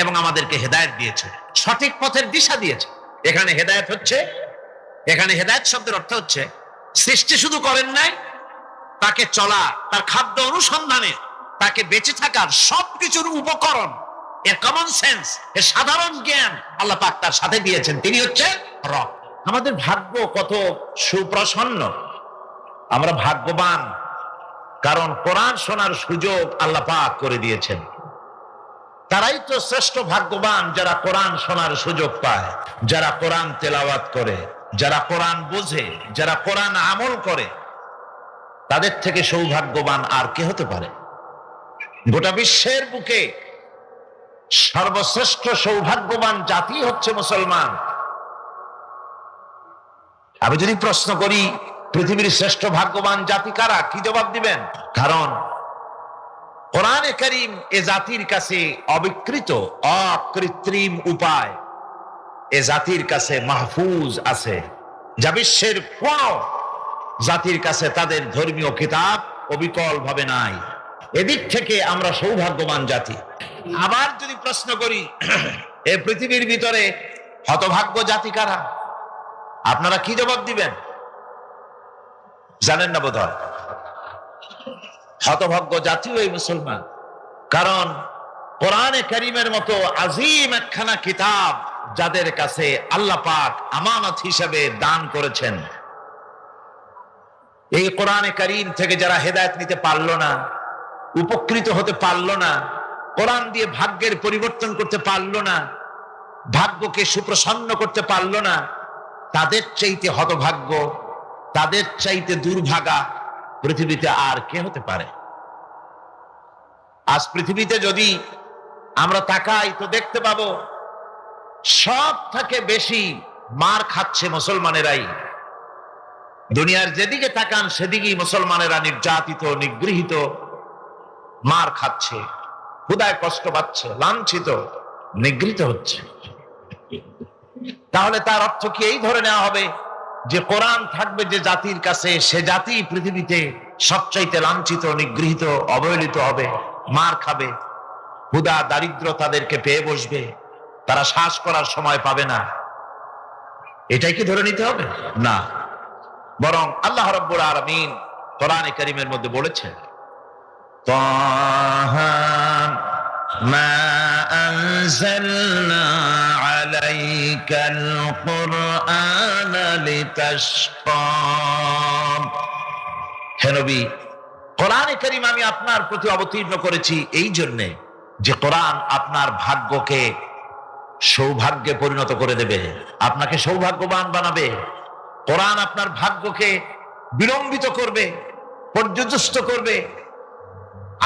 এবং আমাদেরকে হেদায়েত দিয়েছেন, সঠিক পথের দিশা দিয়েছেন। এখানে হেদায়েত হচ্ছে, এখানে হেদায়েত শব্দের অর্থ হচ্ছে সৃষ্টি শুধু করেন নাই, তাকে চলা, তার খাদ্য অনুসন্ধানে, তাকে বেঁচে থাকার সবকিছুর উপকরণ, এর কমন সেন্স, এর সাধারণ জ্ঞান আল্লাহ পাক তার সাথে দিয়েছেন। তিনি হচ্ছেন রব। আমাদের ভাগ্য কত সুপ্রসন্ন, আমরা ভাগ্যবান, কারণ কোরআন শোনার সুযোগ আল্লাহ পাক করে দিয়েছেন। তারাই তো শ্রেষ্ঠ ভাগ্যবান যারা কোরআন শোনার সুযোগ পায়, যারা কোরআন তেলাওয়াত করে, যারা কোরআন বোঝে, যারা কোরআন আমল করে। তাদের থেকে সৌভাগ্যবান আর কে হতে পারে? গোটা বিশ্বের বুকে সর্বশ্রেষ্ঠ সৌভাগ্যবান জাতি হচ্ছে মুসলমান। আমি যদি প্রশ্ন করি পৃথিবীর শ্রেষ্ঠ ভাগ্যবান জাতি কারা, কি জবাব দিবেন? কারণ কোরআনে কারীম এ জাতির কাছে অবিকৃত, অকৃত্রিম উপায় এ জাতির কাছে মাহফুজ আছে, যা বিশ্বের কোন জাতির কাছে তাদের ধর্মীয় কিতাব অবিকল ভাবে নাই। এদিক থেকে আমরা সৌভাগ্যবান জাতি। আবার যদি প্রশ্ন করি এ পৃথিবীর ভিতরে হতভাগ্য জাতি কারা, আপনারা কি জবাব দিবেন? জানেন না বোধহয়। হতভাগ্য জাতি ওই মুসলমান, কারণ কোরআনে কারীমের মতো আজিম একখানা কিতাব যাদের কাছে আল্লাহ পাক আমানত হিসেবে দান করেছেন, এই কোরআনে কারীম থেকে যারা হেদায়েত নিতে পারলো না, উপকৃত হতে পারলো না, কোরআন দিয়ে ভাগ্যের পরিবর্তন করতে পারলো না, ভাগ্যকে সুপ্রসন্ন করতে পারলো না, তাদের চাইতে হতভাগ্য, তাদের চাইতে দুর্ভাগা পৃথিবীতে আর কে হতে পারে? আজ পৃথিবীতে যদি আমরা তাকাই তো দেখতে পাবো সব থেকে বেশি মার খাচ্ছে মুসলমানেরাই। দুনিয়ার যেদিকে তাকান সেদিকেই মুসলমানেরা নির্যাতিত, নিগৃহীত, মার খাচ্ছে, ক্ষুধায় কষ্ট পাচ্ছে, লাঞ্ছিত, নিগৃহীত হচ্ছে। তাহলে তার অর্থ কি এই ধরে নেওয়া হবে যে কোরআন থাকবে যে জাতির কাছে, সে জাতি পৃথিবীতে সবচাইতে লাঞ্ছিত, নিগৃহীত, অবহেলিত হবে, মার খাবে, ক্ষুধা দারিদ্র তাদেরকে পেয়ে বসবে, তারা শ্বাস করার সময় পাবে না? এটাই কি ধরে নিতে হবে? না, বরং আল্লাহ রাব্বুল আলামিন কোরআনে কারীমের মধ্যে বলেছেন, তাহা মা আনজালনা আলাইকাল কুরআনা লিতাশকা। হে নবী, কোরআনে কারীম আমি আপনার প্রতি অবতীর্ণ করেছি এই জন্যে যে কোরআন আপনার ভাগ্যকে সৌভাগ্যে পরিণত করে দেবে, আপনাকে সৌভাগ্যবান বানাবে। কোরআন আপনার ভাগ্যকে বিলম্বিত করবে, পর্যদস্ত করবে।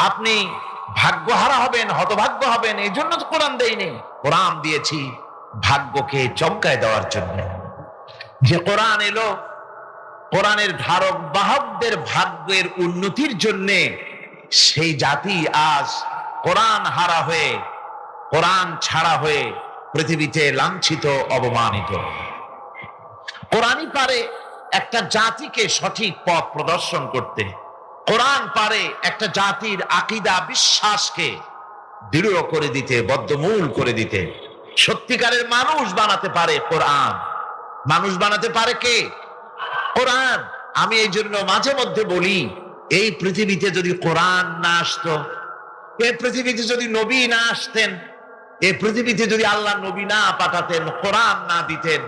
আপনি ভাগ্যহারা হবেন, হতভাগ্য হবেন, এই জন্য তো কোরআন দেয়নি। কোরআন দিয়েছি ভাগ্যকে চমকায় দেওয়ার জন্য। যে কোরআন এলো, কোরআনের ধারক বাহকদের ভাগ্যের উন্নতির জন্যে, সেই জাতি আজ কোরআন হারা হয়ে, কোরআন ছাড়া হয়ে পৃথিবীতে লাঞ্ছিত, অবমানিত। কোরআনই পারে একটা জাতিকে সঠিক পথ প্রদর্শন করতে। কোরআন পারে একটা জাতির আকীদা, বিশ্বাসকে দৃঢ় করে দিতে, বদ্ধমূল করে দিতে। সত্যিকারের মানুষ বানাতে পারে কোরআন। মানুষ বানাতে পারে কে? কোরআন। আমি এই জন্য মাঝে মধ্যে বলি, এই পৃথিবীতে যদি কোরআন না আসতো, এই পৃথিবীতে যদি নবী না আসতেন, এই পৃথিবীতে যদি আল্লাহ নবী না পাঠাতেন, কোরআন না দিতেন,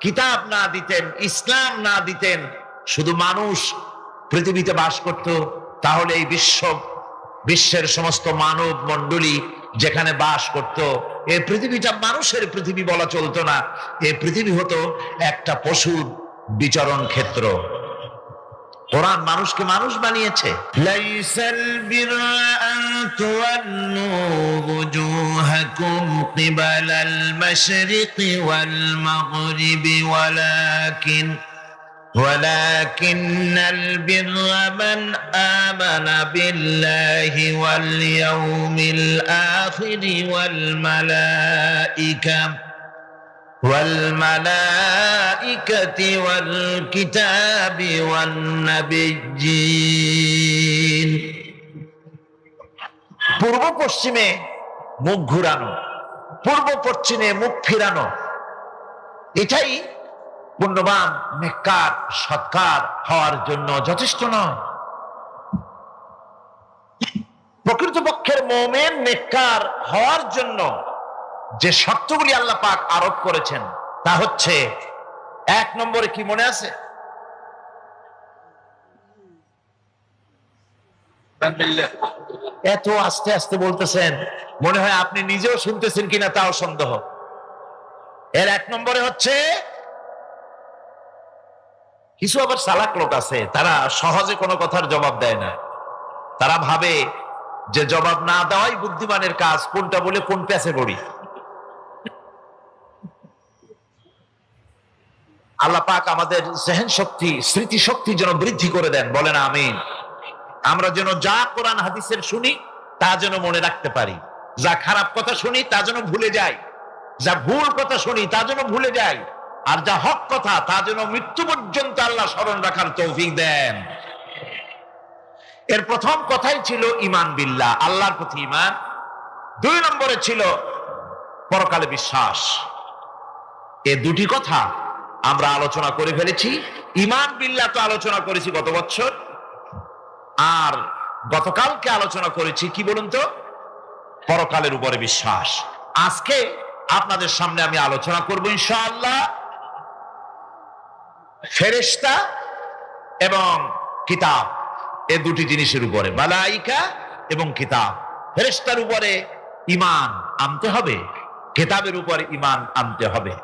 কিতাব না দিতেন, ইসলাম না দিতেন, শুধু মানুষ পৃথিবীতে বাস করত, তাহলে এই বিশ্বের সমস্ত মানব মণ্ডলী যেখানে বাস করত, এই পৃথিবীটা মানুষের পৃথিবী বলা চলতো না। এই পৃথিবী হতো একটা পশুর বিচরণ ক্ষেত্র। কোরআন মানুষকে মানুষ বানিয়েছে। লাইসাল বিররা আন তুওয়াল্লু ওয়ুজুহাকুম কিবালাল মাশরিকি ওয়াল মাগরিবি ওয়ালাকিন ولكن البر من آمن بالله واليوم الآخر والملائكة والكتاب والنبيين। পূর্ব পশ্চিমে মুখ ঘুরানো, পূর্ব পশ্চিমে মুখ ফিরানো, এটাই পুণ্যবান নেককার সৎকার হওয়ার জন্য যথেষ্ট নয়। প্রকৃতপক্ষের মুমিন নেককার হওয়ার জন্য যে শর্তগুলি আল্লাহ পাক আরোপ করেছেন তা হচ্ছে, 1 নম্বরে কি মনে আছে? এত আস্তে আস্তে বলতেছেন, মনে হয় আপনি নিজেও শুনতেছেন কিনা তাও সন্দেহ। এর 1 নম্বরে হচ্ছে, কিছু আবার চালাক লোক আছে, তারা সহজে কোনো কথার জবাব দেয় না। তারা ভাবে যে জবাব না দেওয়াই বুদ্ধিমানের কাজ, কোনটা বলে কোন প্যাচে পড়ি। আল্লাহ পাক আমাদের জেহেন শক্তি, স্মৃতি শক্তি যেন বৃদ্ধি করে দেন, বলেন আমিন। আমরা যেন যা কোরআন হাদিসের শুনি তা যেন মনে রাখতে পারি, যা খারাপ কথা শুনি তা যেন ভুলে যাই, যা ভুল কথা শুনি তা যেন ভুলে যাই, আর যা হক কথা তা যেন মৃত্যু পর্যন্ত আল্লাহ স্মরণ রাখার তৌফিক দেন। এর প্রথম কথাই ছিল ঈমান বিল্লাহ, আল্লাহর প্রতি ঈমান। 2 নম্বরে ছিল পরকালে বিশ্বাস। এই দুটি কথা আমরা আলোচনা করে ফেলেছি। ঈমান বিল্লাহ তো আলোচনা করেছি গত বছর, আর গতকালকে আলোচনা করেছি কি বলুন তো, পরকালের উপরে বিশ্বাস। আজকে আপনাদের সামনে আমি আলোচনা করব ইনশাআল্লাহ ফেরেশতা এবং কিতাব, এই দুটি জিনিসের উপরে, মালাইকা এবং কিতাব। ফেরেশতার উপরে ঈমান আনতে হবে, কিতাবের উপরে ঈমান আনতে হবে।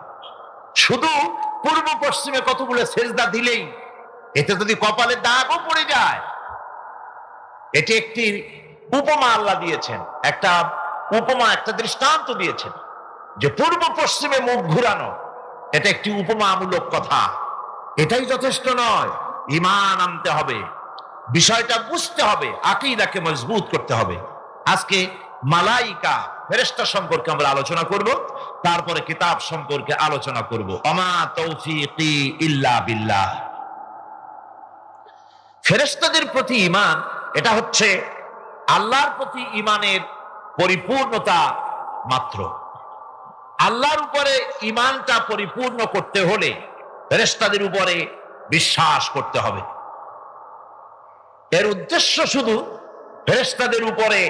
শুধু পূর্ব পশ্চিমে কতগুলো সেজদা দিলেই এতে যদি কপালে দাগও পড়ে যায়, এটি একটি উপমা আল্লাহ দিয়েছেন, একটা উপমা, একটা দৃষ্টান্ত দিয়েছেন যে পূর্ব পশ্চিমে মুখ ঘুরানো এটা একটি উপমামূলক কথা। এটাই যথেষ্ট নয়, ঈমান আনতে হবে, বিষয়টা বুঝতে হবে, আকীদাকে মজবুত করতে হবে। আজকে মালাইকা ফেরেশতা সম্পর্কে আমরা আলোচনা করব, তারপরে কিতাব সম্পর্কে আলোচনা করব। ওমা তৌফিকি ইল্লা বিল্লাহ। ফেরেশতাদের প্রতি ঈমান, এটা হচ্ছে আল্লাহর প্রতি ঈমানের পরিপূর্ণতা মাত্র। আল্লাহর উপরে ঈমানটা পরিপূর্ণ করতে হলে ফেরেশতাদের উপরে বিশ্বাস করতে হবে। এর উদ্দেশ্য শুধু ফেরেশতাদের উপরে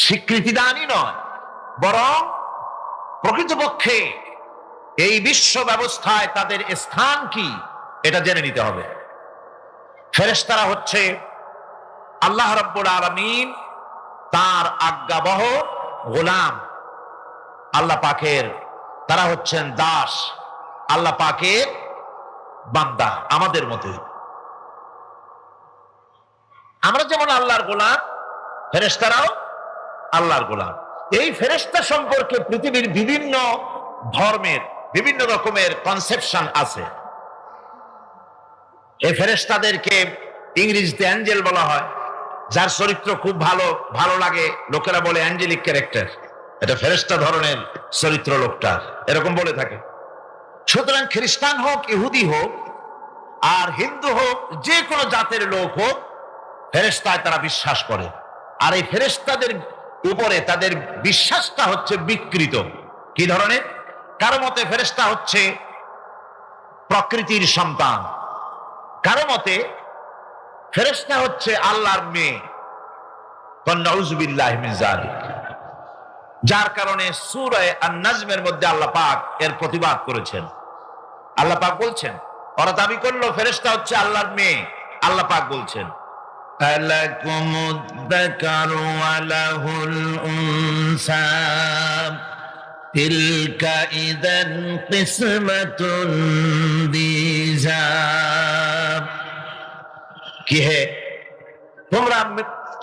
স্বীকৃতি দানই নয়, বরং প্রকৃতপক্ষে এই বিশ্ব ব্যবস্থায় তাদের স্থান কি এটা জেনে নিতে হবে। ফেরেশতারা হচ্ছে আল্লাহ রাব্বুল আলামিন তার আজ্ঞাবহ গোলাম, আল্লাহ পাকের, তারা হচ্ছেন দাস, আল্লাহ পাকের বান্দা, আমাদের মতো। আমরা যেমন আল্লাহর গোলাম, ফেরেশতারাও আল্লাহর গোলাম। এই ফেরেশতা সম্পর্কে পৃথিবীর বিভিন্ন ধর্মের বিভিন্ন রকমের কনসেপশন আছে। এই ফেরেশতাদেরকে ইংরেজিতে অ্যাঞ্জেল বলা হয়, যার চরিত্র খুব ভালো লাগে, লোকেরা বলে অ্যাঞ্জেলিক ক্যারেক্টার, এটা ফেরেশতা ধরনের চরিত্র লোকটার, এরকম বলে থাকে। সুতরাং খ্রিস্টান হোক, ইহুদি হোক, আর হিন্দু হোক, যে কোনো জাতের লোক হোক, ফেরেশতায় তারা বিশ্বাস করে। আর এই ফেরেশতাদের উপরে তাদের বিশ্বাসটা হচ্ছে বিকৃত। কি ধরনের? কারো মতে ফেরেশতা হচ্ছে প্রকৃতির সন্তান, কারো মতে ফেরেশতা হচ্ছে আল্লাহর মেয়ে, নাউযুবিল্লাহি মিন যালিক। যার কারণে সূরা আন-নাজমের মধ্যে আল্লাহ পাক এর প্রতিবাদ করেছেন। আল্লাহ পাক বলছেন, ওরা দাবি করলো ফেরেশতা হচ্ছে আল্লাহর মেয়ে। আল্লাহ পাক বলছেন, আলাকুমুদ যাকারু ওয়া লাহুল উনসা তিলকা ইযান কিসমাতুন দিজা। কি হে, তোমরা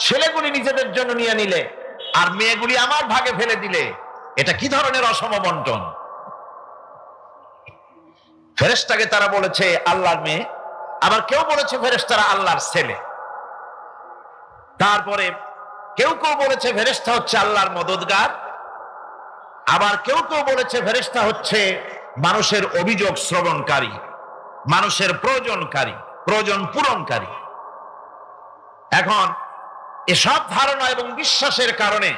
ছেলেগুলি নিজেদের জন্য নিয়ে নিলে আর মেয়েগুলি আমার ভাগে ফেলে দিলে, এটা কি ধরনের অসম বন্টন? ফেরেশতাকে তারা বলেছে আল্লাহর মেয়ে, আবার কেউ বলেছে ফেরেশতারা আল্লাহর ছেলে। তারপরে কেউ কেউ বলেছে ফেরেশতা হচ্ছে আল্লাহর মদদগার, আবার কেউ কেউ বলেছে ফেরেশতা হচ্ছে মানুষের অভিযোগ শ্রবণকারী, মানুষের প্রয়োজন পূরণকারী। এখন এসব ধারণা এবং বিশ্বাসের কারণে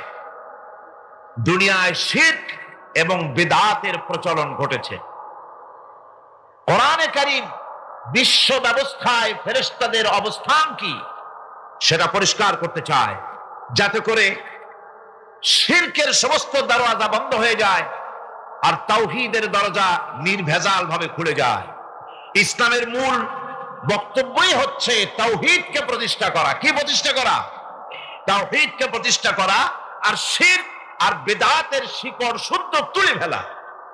দুনিয়ায় শিরক এবং বিদআতের প্রচলন ঘটেছে। কোরআনে কারীম বিশ্ব ব্যবস্থায় ফেরেশতাদের অবস্থান কি সেটা পরিষ্কার করতে চায়, যাতে করে শিরকের সমস্ত দরজা বন্ধ হয়ে যায় আর তাওহীদের দরজা নির্ভেজাল ভাবে খুলে যায়। ইসলামের মূল বক্তব্যই হচ্ছে তাওহীদকে প্রতিষ্ঠা করা। কি প্রতিষ্ঠা করা? তাওহীদকে প্রতিষ্ঠা করা, আর শিরক আর বিদআতের শিকড় শুদ্ধ তুলে ফেলা।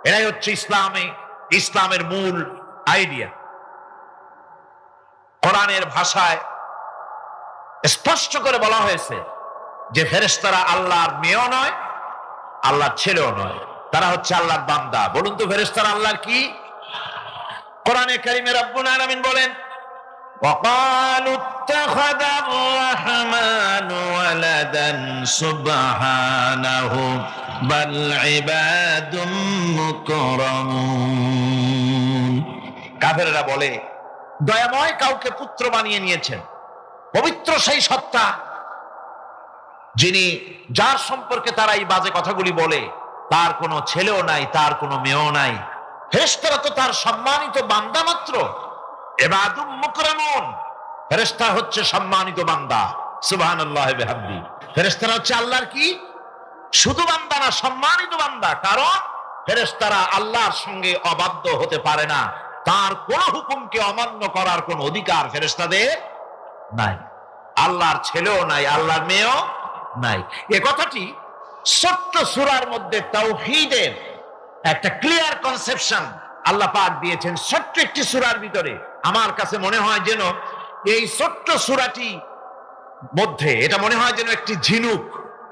এটাই হচ্ছে ইসলামের মূল আইডিয়া। কোরআনের ভাষায় স্পষ্ট করে বলা হয়েছে যে ফেরেশতারা আল্লাহর মেয়েও নয়, আল্লাহর ছেলেও নয়, তারা হচ্ছে আল্লাহর বান্দা। বলুন তো ফেরেশতারা আল্লাহর কি? কোরআনে কারীমে রব্বুল আলামিন বলেন, وقالوا اتخذ الرحمن ولدا سبحانه بل عباد مكرمون। কাফেররা বলে দয়াময় কাউকে পুত্র বানিয়ে নিয়েছেন। পবিত্র সেই সত্তা যার সম্পর্কে তারা এই বাজে কথাগুলি বলে, তার কোনো ছেলেও নাই, তার কোনো মেয়েও নাই। ফেরেশতারা তো তার সম্মানিত বান্দা মাত্র। ইবাদুম মুকরামুন, ফেরেশতা হচ্ছে সম্মানিত বান্দা। সুবহানাল্লাহি ওয়া বিহামদিহি। ফেরেশতারা হচ্ছে আল্লাহর কি? শুধু বান্দা না, সম্মানিত বান্দা। কারণ ফেরেশতারা আল্লাহর সঙ্গে অবাধ্য হতে পারে না, তার কোন হুকুমকে অমান্য করার কোন অধিকার ফেরেশতাদের নাই। আল্লাহর ছেলেও নাই, আল্লাহর মেয়েও নাই। এ কথাটি ছোট্ট সূরার মধ্যে তাওহীদের একটা ক্লিয়ার কনসেপশন আল্লাহ পাক দিয়েছেন, ছোট্ট একটি সূরার ভিতরে। আমার কাছে মনে হয় যেন এই ছোট্ট সূরাটি মধ্যে এটা মনে হয় যেন একটি ঝিনুক,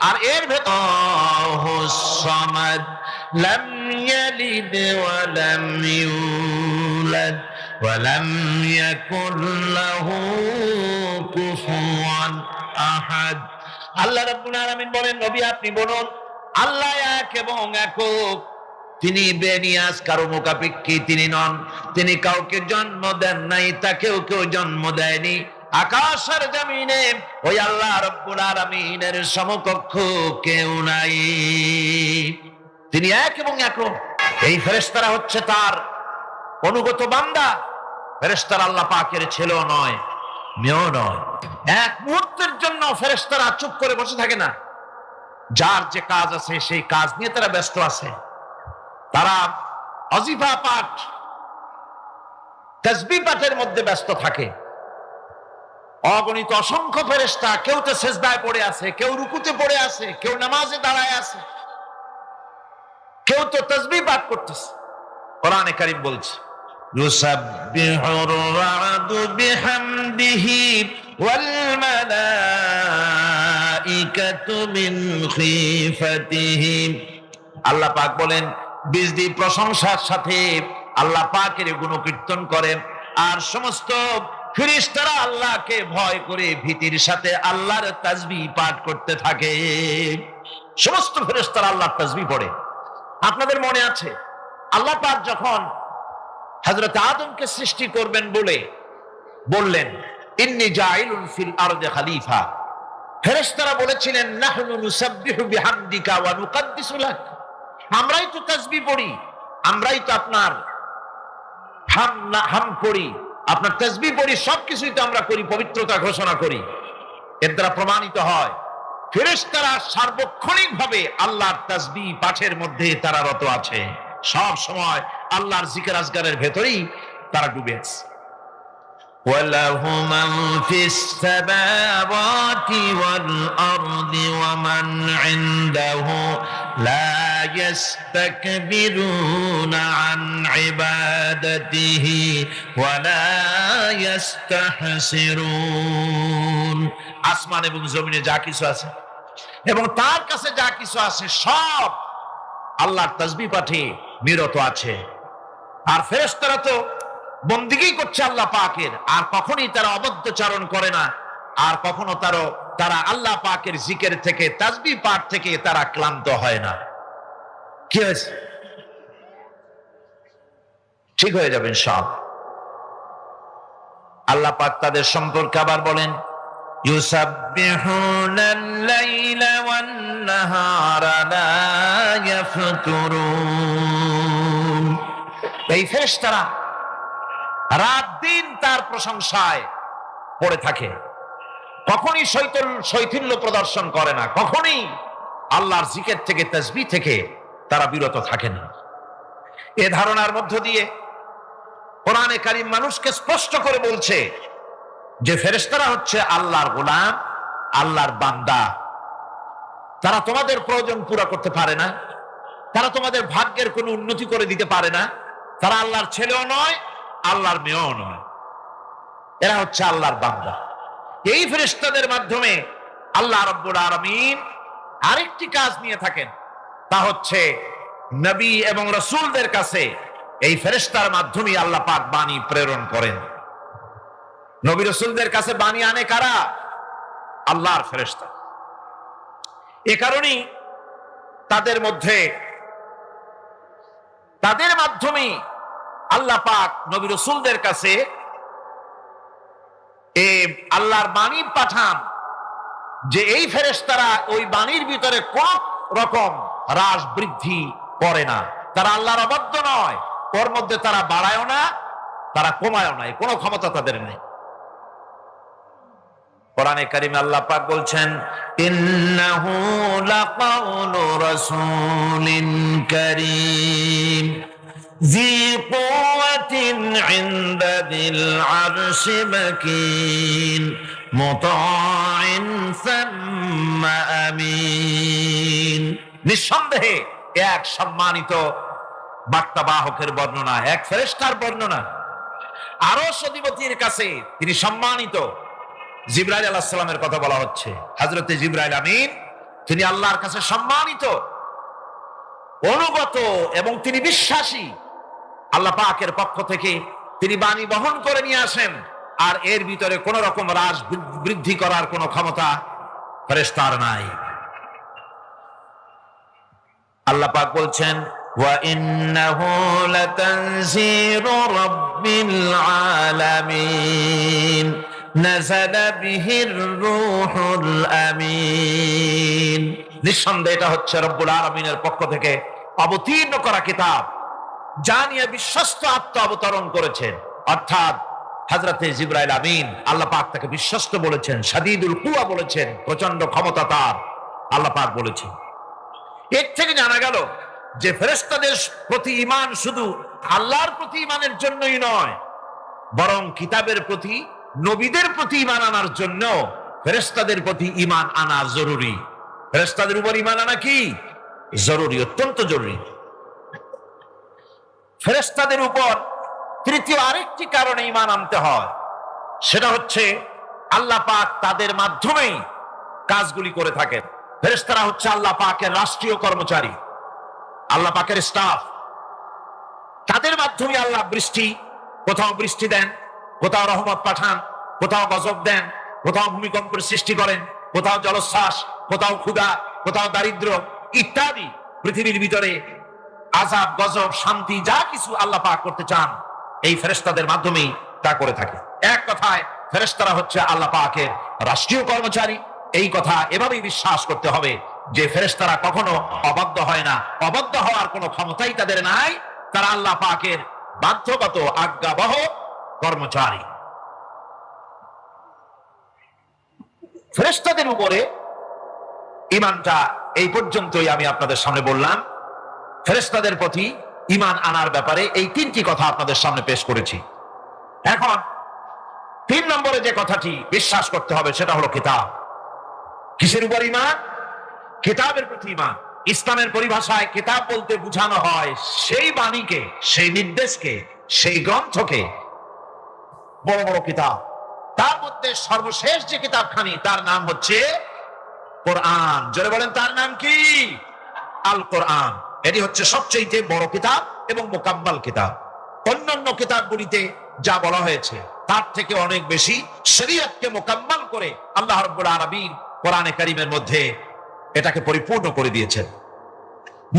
আর এর ভেতর সামাদ লাম ইয়ালিদ ওয়া লাম ইউলাদ ওয়া লাম ইয়াকুল লাহু কুফুয়ান আহাদ। আল্লাহ রাব্বুল আলামিন বলেন, নবী আপনি বলুন আল্লাহ এক এবং একক। তিনি বেনিয়াজ, কারো মুখাপেক্ষী তিনি নন। তিনি কাউকে জন্ম দেন নাই, তাকেও কেউ জন্ম দেয়নি। আকাশ আর জমিনে ওই আল্লাহ রাব্বুল আলামিনের সমকক্ষ কেউ নাই। তিনি এক এবং একক। এই ফেরেশতারা হচ্ছে তার অনুগত বান্দা। ফেরেশতারা আল্লাহ পাকের ছেলেও নয়, মেয়েও নয়। এক মুহূর্তের জন্য ফেরেশতারা চুপ করে বসে থাকে না। যার যে কাজ আছে সেই কাজ নিয়ে তারা ব্যস্ত আছে। তারা ওয়াজিফা পাঠ, তাসবিহ পাঠের মধ্যে ব্যস্ত থাকে। অগণিত অসংখ্য ফেরেশতা, কেউ তো সিজদায় পড়ে আছে, কেউ রুকুতে পড়ে আছে, কেউ নামাজে দাঁড়ায় আছে, কেউ তো তাসবিহ পাঠ করতেছে। কোরআনে কারীম বলছে, ইউসাব্বিহুর রা'দু বিহামদিহি ওয়াল মালাইকাতু মিন খিফাতিহি। আল্লাহ পাক বলেন, বিজদি প্রশংসার সাথে আল্লাহ পাকের গুণকীর্তন করে, আর সমস্ত ফেরেশতারা আল্লাহকে ভয় করে ভীতির সাথে আল্লাহর তাসবিহ পাঠ করতে থাকে। সমস্ত ফেরেশতারা আল্লাহর তাসবিহ পড়ে। আপনাদের মনে আছে আল্লাহ পাক যখন হযরত আদমকে সৃষ্টি করবেন বললেন, ইন্নী জাইলুন ফিল আরদি খলিফা। ফেরেশতারা বলেছিলেন, নাহনু নুসাব্বিহু বিহামদিকা ওয়া নুকদ্দিসু লাক। আমরাই তো তাসবিহ পড়ি, আমরাই তো আপনার হাম পড়ি, আপনার তাসবিহ পড়ি, সবকিছুই তো আমরা করি, পবিত্রতা ঘোষণা করি। এর দ্বারা প্রমাণিত হয় ফেরেশতারা সার্বক্ষণিক ভাবে আল্লাহর তাসবিহ পাঠের মধ্যে তারা রত আছে। সব সময় আল্লাহর জিকির আজগারের ভেতরেই তারা ডুবে আছে। وَلَهُ مَنْ فِي السَّمَاوَاتِ وَالْأَرْضِ وَمَنْ عِنْدَهُ لَا يَسْتَكْبِرُونَ عَنْ عِبَادَتِهِ وَلَا يَسْتَحْسِرُونَ। আসমান এবং জমিনে যা কিছু আছে এবং তার কাছে যা কিছু আছে সব আল্লাহর তাসবিহ পাঠে নিরত আছে। আর ফেরেশতারা তো বন্দিগি করছে আল্লাহ পাকের, আর কখনোই তারা অবদ্ধচারণ করে না, আর কখনো তারা আল্লাহ পাকের জিকির থেকে, তাসবিহ পাঠ থেকে তারা ক্লান্ত হয় না। কি হয়েছে? ঠিক হয়ে যাবেন সব। আল্লাহ পাক তাদের সম্পর্কে আবার বলেন, ইউসাব্বিহুনাল লাইলা ওয়ান নাহারা লা ইয়াফতুরুন। এই ফেরেশতারা রাত দিন তার প্রশংসায় পড়ে থাকে, কখনই শৈথিল্য প্রদর্শন করে না, কখনই আল্লাহর জিকির থেকে, তাসবিহ থেকে তারা বিরত থাকে না। এ ধারণার মধ্য দিয়ে কোরআনে কারীম মানুষকে স্পষ্ট করে বলছে যে ফেরেশতারা হচ্ছে আল্লাহর গোলাম, আল্লাহর বান্দা। তারা তোমাদের প্রয়োজন পুরো করতে পারে না, তারা তোমাদের ভাগ্যের কোনো উন্নতি করে দিতে পারে না, তারা আল্লাহর ছেলেও নয়, আল্লাহর মেয়েও নয়, এরা হচ্ছে আল্লাহর বান্দা। এই ফেরেশতাদের মাধ্যমে আল্লাহ রাব্বুল আলামিন আরেকটি কাজ নিয়ে থাকেন, তা হচ্ছে নবী এবং রাসূলদের কাছে এই ফেরেশতার মাধ্যমে আল্লাহ পাক বাণী প্রেরণ করেন। নবী রাসূলদের কাছে বাণী আনে কারা? আল্লাহর ফেরেশতা। এ কারণেই তাদের মাধ্যমে আল্লাহ পাক নবী রাসূলদের কাছে আল্লাহর বাণী পাঠান, যে এই ফেরেশতারা ওই বাণীর ভিতরে কোন রকম হ্রাস বৃদ্ধি করে না, তারা আল্লাহর অবাধ্য নয়, ওর মধ্যে তারা বাড়ায়ও না, তারা কমায়ও না, কোনো ক্ষমতা তাদের নেই। কোরআনে কারিমে আল্লাহ পাক বলছেন, ইন্নাহু লাকাউলু রাসূলিন কারীম জি কুওয়াতিন ইনদা যিল আরশি মাকিন মুতাইন সাম্মা আমিন। নিঃসন্দেহে এক সম্মানিত বার্তাবাহকের বর্ণনা, এক ফেরেশতার বর্ণনা। আরশ অধিপতির কাছে তিনি সম্মানিত। জিবরাইল আলাইহিস সালামের কথা বলা হচ্ছে। হযরতে জিবরাইল আমিন তিনি আল্লাহর কাছে সম্মানিত, অনুগত এবং তিনি বিশ্বাসী। আল্লাহ পাকের পক্ষ থেকে তিনি বাণী বহন করে নিয়ে আসেন, আর এর ভিতরে কোন রকম হ্রাস বৃদ্ধি করার কোনো ক্ষমতা ফেরেশতার নাই। আল্লাহ পাক বলছেন, ওয়া ইন্নাহু লাতানজিরু রাব্বিল আলামিন নাযালা বিহির রূহুল আমিন। নিঃসন্দেহে এটা হচ্ছে রব্বুল আলামিনের পক্ষ থেকে অবতীর্ণ করা কিতাব, যা নিয়ে বিশ্বস্ত আত্মা অবতরণ করেছেন, অর্থাৎ হযরতে জিবরাইল আমিন। আল্লাহ পাক তাকে বিশ্বস্ত বলেছেন, শাদীদুল কুওয়া বলেছেন, প্রচন্ড ক্ষমতা তার, আল্লাহ পাক বলেছেন। এর থেকে জানা গেল যে ফেরেশতাদের প্রতি ঈমান শুধু আল্লাহর প্রতি ঈমানের জন্যই নয়, বরং কিতাবের প্রতি, নবীদের প্রতি ঈমান আনার জন্য ফেরেশতাদের প্রতি ঈমান আনা জরুরি। ফেরেশতাদের উপর ঈমান আনা কি জরুরি, অত্যন্ত জরুরি। ফেরেশতাদের উপর তৃতীয় আরেকটি কারণে ঈমান আনতে হয়, সেটা হচ্ছে আল্লাহ পাক তাদের মাধ্যমেই কাজগুলি করে থাকেন। ফেরেশতারা হচ্ছে আল্লাহ পাকের রাষ্ট্রীয় কর্মচারী, আল্লাহ পাকের স্টাফ। তাদের মাধ্যমে আল্লাহ কোথাও বৃষ্টি দেন, কোথাও রহমত পাঠান, কোথাও গজব দেন, কোথাও ভূমিকম্পের সৃষ্টি করেন, কোথাও জলোচ্ছ্বাস, কোথাও ক্ষুধা, কোথাও দারিদ্র ইত্যাদি। পৃথিবীর ভিতরে আযাব, গজব, শান্তি যা কিছু আল্লাহ পাক করতে চান, এই ফেরেশতাদের মাধ্যমেই তা করে থাকে। এক কথায় ফেরেশতারা হচ্ছে আল্লাহ পাকের রাষ্ট্রীয় কর্মচারী। এই কথা এভাবেই বিশ্বাস করতে হবে যে ফেরেশতারা কখনো অবাধ্য হয় না, অবাধ্য হওয়ার কোনো ক্ষমতাই তাদের নাই। তারা আল্লাহ পাকের বাধ্যগত আজ্ঞাবহ কর্মচারী। ফেরেশতাদের উপরে ঈমানটা এই পর্যন্তই আমি আপনাদের সামনে বললাম। ফেরেশতাদের প্রতি ঈমান আনার ব্যাপারে এই তিনটি কথা আপনাদের সামনে পেশ করেছি। এখন 3 নম্বরে যে কথাটি বিশ্বাস করতে হবে সেটা হলো কিতাব। কিসের উপর ঈমান? কিতাবের প্রতি ঈমান। ইসলামের পরিভাষায় কিতাব বলতে বোঝানো হয় সেই বাণীকে, সেই নির্দেশকে, সেই গ্রন্থকে, বড় বড় কিতাব। তার মধ্যে সর্বশেষ যে কিতাবখানি তার নাম হচ্ছে কোরআন। জোরে বলেন, তার নাম কি? আল কোরআন। এটি হচ্ছে সবচেয়ে বড় কিতাব এবং মোকাম্মাল কিতাব। অন্যান্য কিতাবগুলিতে যা বলা হয়েছে তার থেকে অনেক বেশি শরীয়তকে মোকাম্মল করে আল্লাহ রাব্বুল আলামিন কোরআনে কারীমের মধ্যে এটাকে পরিপূর্ণ করে দিয়েছেন।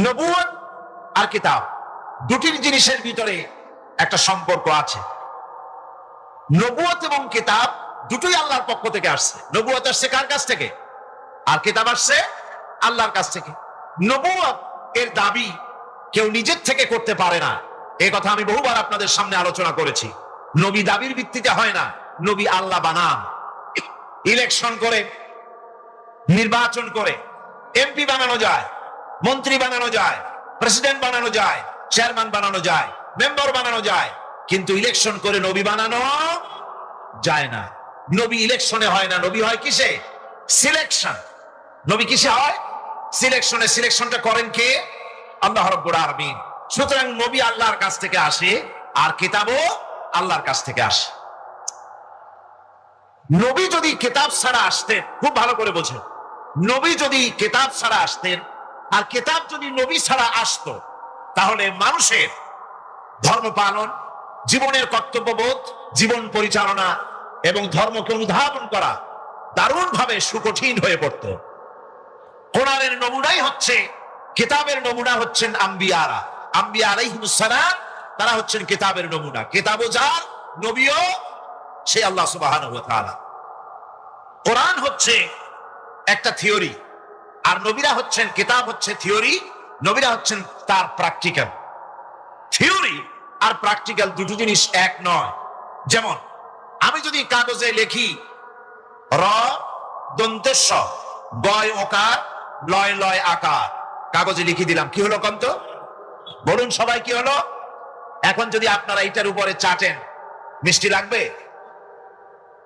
নবুয়ত আর কিতাব দুটির জিনিসের ভিতরে একটা সম্পর্ক আছে। নবুয়ত এবং কিতাব দুটোই আল্লাহর পক্ষ থেকে আসছে। নবুয়ত আসছে কার কাছ থেকে? আর কিতাব আসছে আল্লাহর কাছ থেকে। নবুয়ত এর দাবি কেউ নিজের থেকে করতে পারে না, এই কথা আমি বহুবার আপনাদের সামনে আলোচনা করেছি। নবী দাবির ভিত্তিতে হয় না, নবী আল্লাহ বানান। ইলেকশন করে, নির্বাচন করে এমপি বানানো যায়, মন্ত্রী বানানো যায়, প্রেসিডেন্ট বানানো যায়, চেয়ারম্যান বানানো যায়, মেম্বার বানানো যায়, কিন্তু ইলেকশন করে নবী বানানো যায় না। নবী ইলেকশনে হয় না, নবী হয় কিসে? সিলেকশন। নবী কিসে হয়? সিলেকশনে। সিলেকশনটা করেন কে? আল্লাহ রাব্বুল আলামিন। সুতরাং নবী আল্লাহর কাছ থেকে আসে, আর কিতাবও আল্লাহর কাছ থেকে আসে। নবী যদি কিতাব ছাড়া আসতেন, খুব ভালো করে বোঝেন, নবী যদি কিতাব ছাড়া আসতেন আর কিতাব যদি নবী ছাড়া আসতো, তাহলে মানুষের ধর্ম পালন, জীবনের কর্তব্যবোধ, জীবন পরিচালনা এবং ধর্মকে অনুধাবন করা দারুণভাবে সুকঠিন হয়ে পড়ত। কোরআনের নমুনাই হচ্ছে, কিতাবের নমুনা হচ্ছেন আম্বিয়ারা। আম্বিয়া আলাইহিmus সালাম, তারা হচ্ছেন কিতাবের নমুনা। কিতাবও যার, নবীও সে আল্লাহ সুবহানাহু ওয়া তাআলা। কোরআন হচ্ছে একটা থিওরি, আর নবীরা হচ্ছেন, কিতাব হচ্ছে থিওরি, নবীরা হচ্ছেন তার প্র্যাকটিক্যাল। থিওরি আর প্র্যাকটিক্যাল দুটো জিনিস এক নয়। যেমন আমি যদি কাগজে লিখি র দন্তেশ গয় ওকার লয় লয় আকার, কাগজে লিখে দিলাম, কি হলো কন্ত? বলুন সবাই, কি হলো? এখন যদি আপনারা এটার উপরে চাটেন, মিষ্টি লাগবে?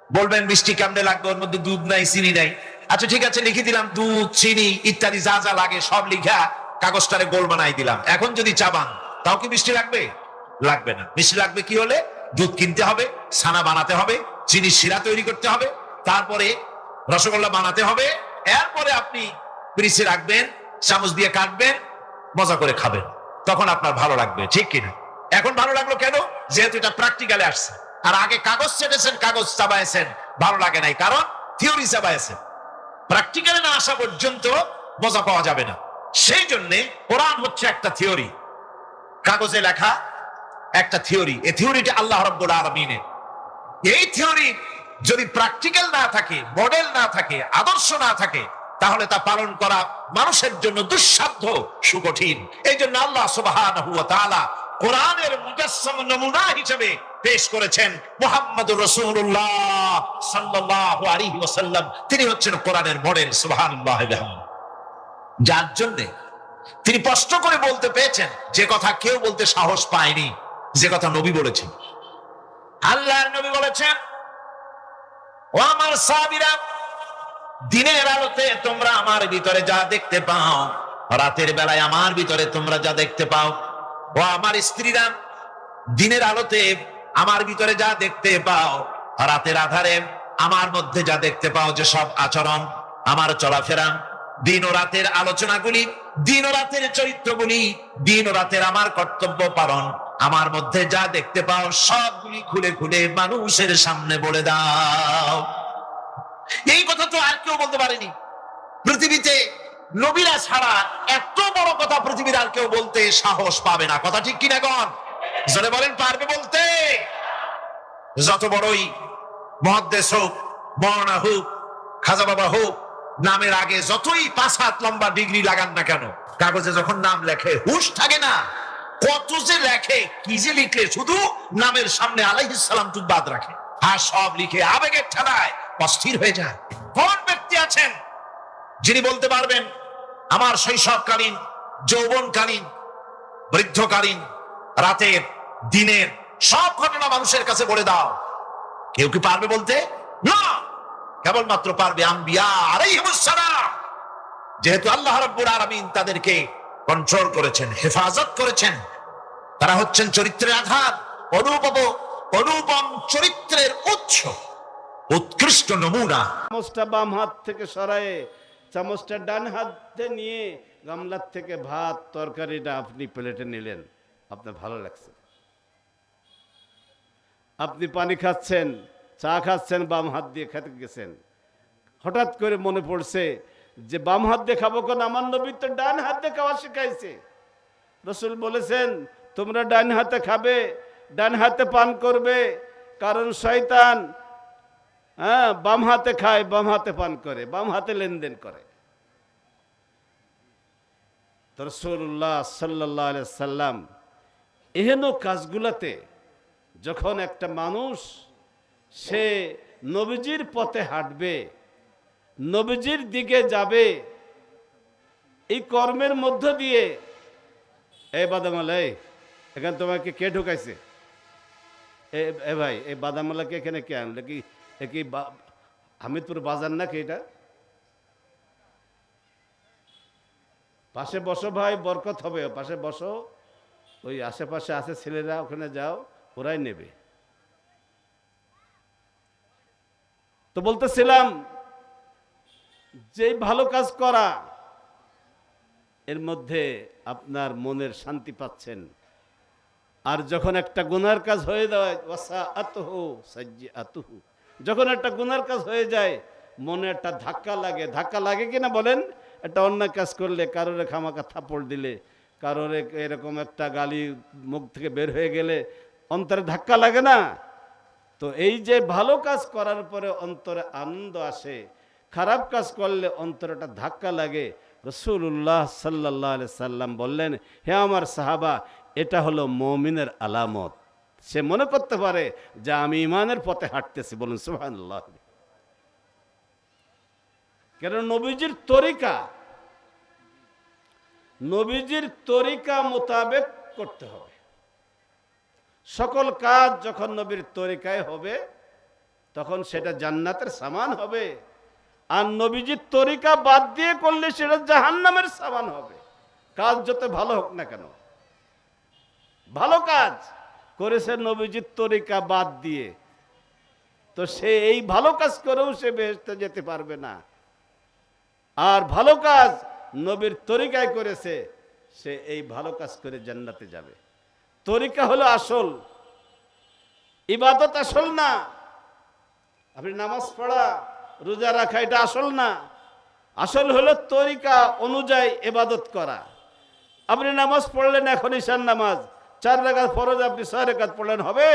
বলবেন মিষ্টি কেমনে লাগবে, ওর মধ্যে দুধ নাই, চিনি নাই। আচ্ছা ঠিক আছে, লিখে দিলাম দুধ, চিনি ইত্যাদি যা যা লাগে সব লিখা কাগজটারে গোল বানাই দিলাম। এখন যদি চাবান, তাও কি মিষ্টি লাগবে? লাগবে না। মিষ্টি লাগবে কি হলে? দুধ কিনতে হবে, ছানা বানাতে হবে, চিনি শিরা তৈরি করতে হবে, তারপরে রসগোল্লা বানাতে হবে, এরপরে আপনি ফ্রিজে রাখবেন, চামচ দিয়ে কাটবেন, মজা করে খাবেন, তখন আপনার ভালো লাগবে, ঠিক কিনা? এখন ভালো লাগলো কেন? যেহেতু এটা প্র্যাকটিক্যালে আসছে। আর আগে কাগজ চেটেছেন, কাগজ চাবাইছেন, ভালো লাগে নাই, কারণ থিওরি চাবাইছেন। প্র্যাকটিক্যালে না আসা পর্যন্ত মজা পাওয়া যাবে না। সেই জন্য কোরআন হচ্ছে একটা থিওরি, কাগজে লেখা একটা থিওরি। এই থিওরিটা আল্লাহ রাব্বুল আলামিনের। এই থিওরি যদি প্র্যাকটিক্যাল না থাকে, মডেল না থাকে, আদর্শ না থাকে, তাহলে তা পালন করা মানুষের জন্য দুঃসাধ্য, সুকঠিন। এই জন্য আল্লাহ সুবহানাহু ওয়া তাআলা কোরআনের মুজাসসাম নমুনা হিসেবে পেশ করেছেন মুহাম্মদুর রাসূলুল্লাহ সাল্লাল্লাহু আলাইহি ওয়াসাল্লাম। তিনি হচ্ছেন কোরআনের মডেল। সুবহানাল্লাহ। যার জন্য তিনি স্পষ্ট করে বলতে পেরেছেন যে কথা কেউ বলতে সাহস পায়নি, যে কথা নবী বলেছেন। আল্লাহর নবী বলেছেন, ও আমার সাহাবীরা, দিনের আলোতে তোমরা আমার ভিতরে যা দেখতে পাও, রাতের বেলায় আমার ভিতরে তোমরা যা দেখতে পাও। ও আমার স্ত্রীরা, দিনের আলোতে আমার ভিতরে যা দেখতে পাও, রাতের আধারে আমার মধ্যে যা দেখতে পাও, যে সব আচরণ, আমার চলাফেরা, দিন ও রাতের আলোচনাগুলি, দিন ও রাতের চরিত্রগুলি, দিন ও রাতের আমার কর্তব্য পালন, আমার মধ্যে যা দেখতে পাও সবগুলি খুলে খুলে মানুষের সামনে বলে দাও। এই কথা তো আর কেউ বলতে পারেনি পৃথিবীতে। নবীরা ছাড়া এত বড় কথা পৃথিবীর আর কেউ বলতে সাহস পাবে না। কথা ঠিক কিনা গণ? জোরে বলেন, পারবে বলতে? যত বড়ই মুহাদ্দিস হোক, মওলানা হোক, খাজা বাবা হোক, নামের আগে যতই 5 হাত লম্বা ডিগ্রি লাগান না কেন, কাগজে যখন নাম লেখে হুঁশ থাকে না। কত যে লেখে, কি যে লিখে, শুধু নামের সামনে আলাইহিস সালাম টুক বাদ রাখে, আর সব লিখে আবেগের ঠেলায় অস্থির হয়ে যায়। কোন ব্যক্তি আছেন যিনি বলতে পারবেন আমার শৈশবকালীন, যৌবনকালীন, বৃদ্ধকালীন, রাতের, দিনের সব ঘটনা মানুষের কাছে বলে দাও? কেউ কি পারবে বলতে? না। কেবলমাত্র পারবে আম্বিয়া আলাইহিmus সালাম। যেহেতু আল্লাহ রাব্বুল আলামিন তাদেরকে কন্ট্রোল করেছেন, হেফাজত করেছেন, তারা হচ্ছেন চরিত্রের আধার, অনুপম চরিত্রের উৎস, উৎকৃষ্ট নমুনা। চামচটা বাম হাত থেকে সরায়ে চামচটা ডান হাতে নিয়ে গামলার থেকে ভাত তরকারিটা আপনি প্লেটে নিলেন, আপনার ভালো লাগছে। আপনি পানি খাচ্ছেন, চা খাচ্ছেন, বাম হাত দিয়ে খেতে গেছেন, হঠাৎ করে মনে পড়ছে যে বাম হাত দিয়ে খাবো, কেন আমার নবী তো ডান হাত দিয়ে খাওয়া শিখাইছে। রসুল বলেছেন তোমরা ডান হাতে খাবে, ডান হাতে পান করবে, কারণ শয়তান বাম হাতে খায়, বাম হাতে পান করে, বাম হাতে লেনদেন করে। তো রাসূলুল্লাহ সাল্লাল্লাহু আলাইহি সাল্লাম এহেন কাজগুলাতে যখন একটা মানুষ সে নবীজির পথে হাঁটবে, নবীজির দিকে যাবে, এই কর্মের মধ্য দিয়ে, এই বাদামালাই এখানে তোমাকে কে ঢুকাইছে? এ ভাই, এই বাদামালাকে এখানে কে আনলে? কি হামিদপুর বাজার নাকি এটা? পাশে বসো ভাই, বরকত হবে, পাশে বসো, ওই আশেপাশে আছে ছেলেরা, ওখানে যাও, ওরাই নেবে। তো বলতেছিলাম যে ভালো কাজ করা, এর মধ্যে আপনার মনের শান্তি পাচ্ছেন। আর যখন একটা গুনার কাজ হয়ে যায়, যখন একটা গুনার কাজ হয়ে যায়, মনে একটা ধাক্কা লাগে। ধাক্কা লাগে কিনা বলেন? একটা অন্যায় কাজ করলে, কারোরে খামাকা থাপ্পড় দিলে, কারোরে এরকম একটা গালি মুখ থেকে বের হয়ে গেলে অন্তরে ধাক্কা লাগে না? তো এই যে ভালো কাজ করার পরে অন্তরে আনন্দ আসে, খারাপ কাজ করলে অন্তরে একটা ধাক্কা লাগে। রাসূলুল্লাহ সাল্লাল্লাহু আলাইহি সাল্লাম বললেন, হে আমার সাহাবা, এটা হলো মুমিনের আলামত। সে মনে করতে পারে যে আমি ইমানের পথে হাঁটতেছি। বলুন সুবহানাল্লাহ। কেন? নবীজির তরিকা মোতাবেক করতে হবে। সকল কাজ যখন নবীর তরিকায় হবে, তখন সেটা জান্নাতের সামান হবে। আর নবীজির তরিকা বাদ দিয়ে করলে সেটা জাহান্নামের সামান হবে। কাজ যত ভালো হোক না কেন, ভালো কাজ করেছে নবীজির তরিকা বাদ দিয়ে, তো সে এই ভালো কাজ করেও সে বেহেশতে যেতে পারবে না। আর ভালো কাজ নবীর তরিকায় করেছে, সে এই ভালো কাজ করে জান্নাতে যাবে। তরিকা হলো আসল, ইবাদত আসল না। আপনি নামাজ পড়া, রোজা রাখা, এটা আসল না। আসল হলো তরিকা অনুযায়ী ইবাদত করা। আপনি নামাজ পড়লেন, এখন ঈশার নামাজ 4 রাকাত ফরজ, আপনি 6 রাকাত পড়লেন, হবে?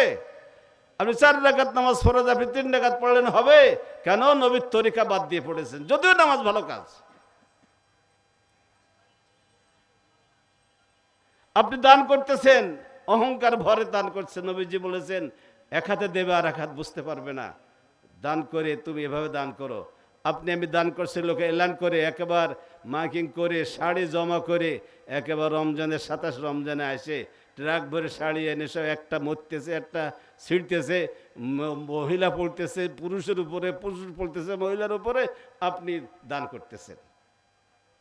আপনি 4 রাকাত নামাজ ফরজ, আপনি 3 রাকাত পড়লেন, হবে? কেন? নবীর তরিকা বাদ দিয়ে পড়েছেন, যদিও নামাজ ভালো কাজ। আপনি দান করতেছেন, অহংকার ভরে দান করছেন। নবীজি বলেছেন, এক হাতে দেবে আর এক হাত বুঝতে পারবে না, দান করে তুমি এভাবে দান করো। আমি দান করছি, লোকে এলান করে, একেবারে মার্কিং করে, শাড়ি জমা করে, একেবারে রমজানের 27 রমজানে আসে ট্রাক ভরে শাড়ি এনে সব একটা মরতেছে, একটা ছিঁড়তেছে, মহিলা পড়তেছে পুরুষের উপরে, পুরুষ পড়তেছে মহিলার উপরে, আপনি দান করতেছেন।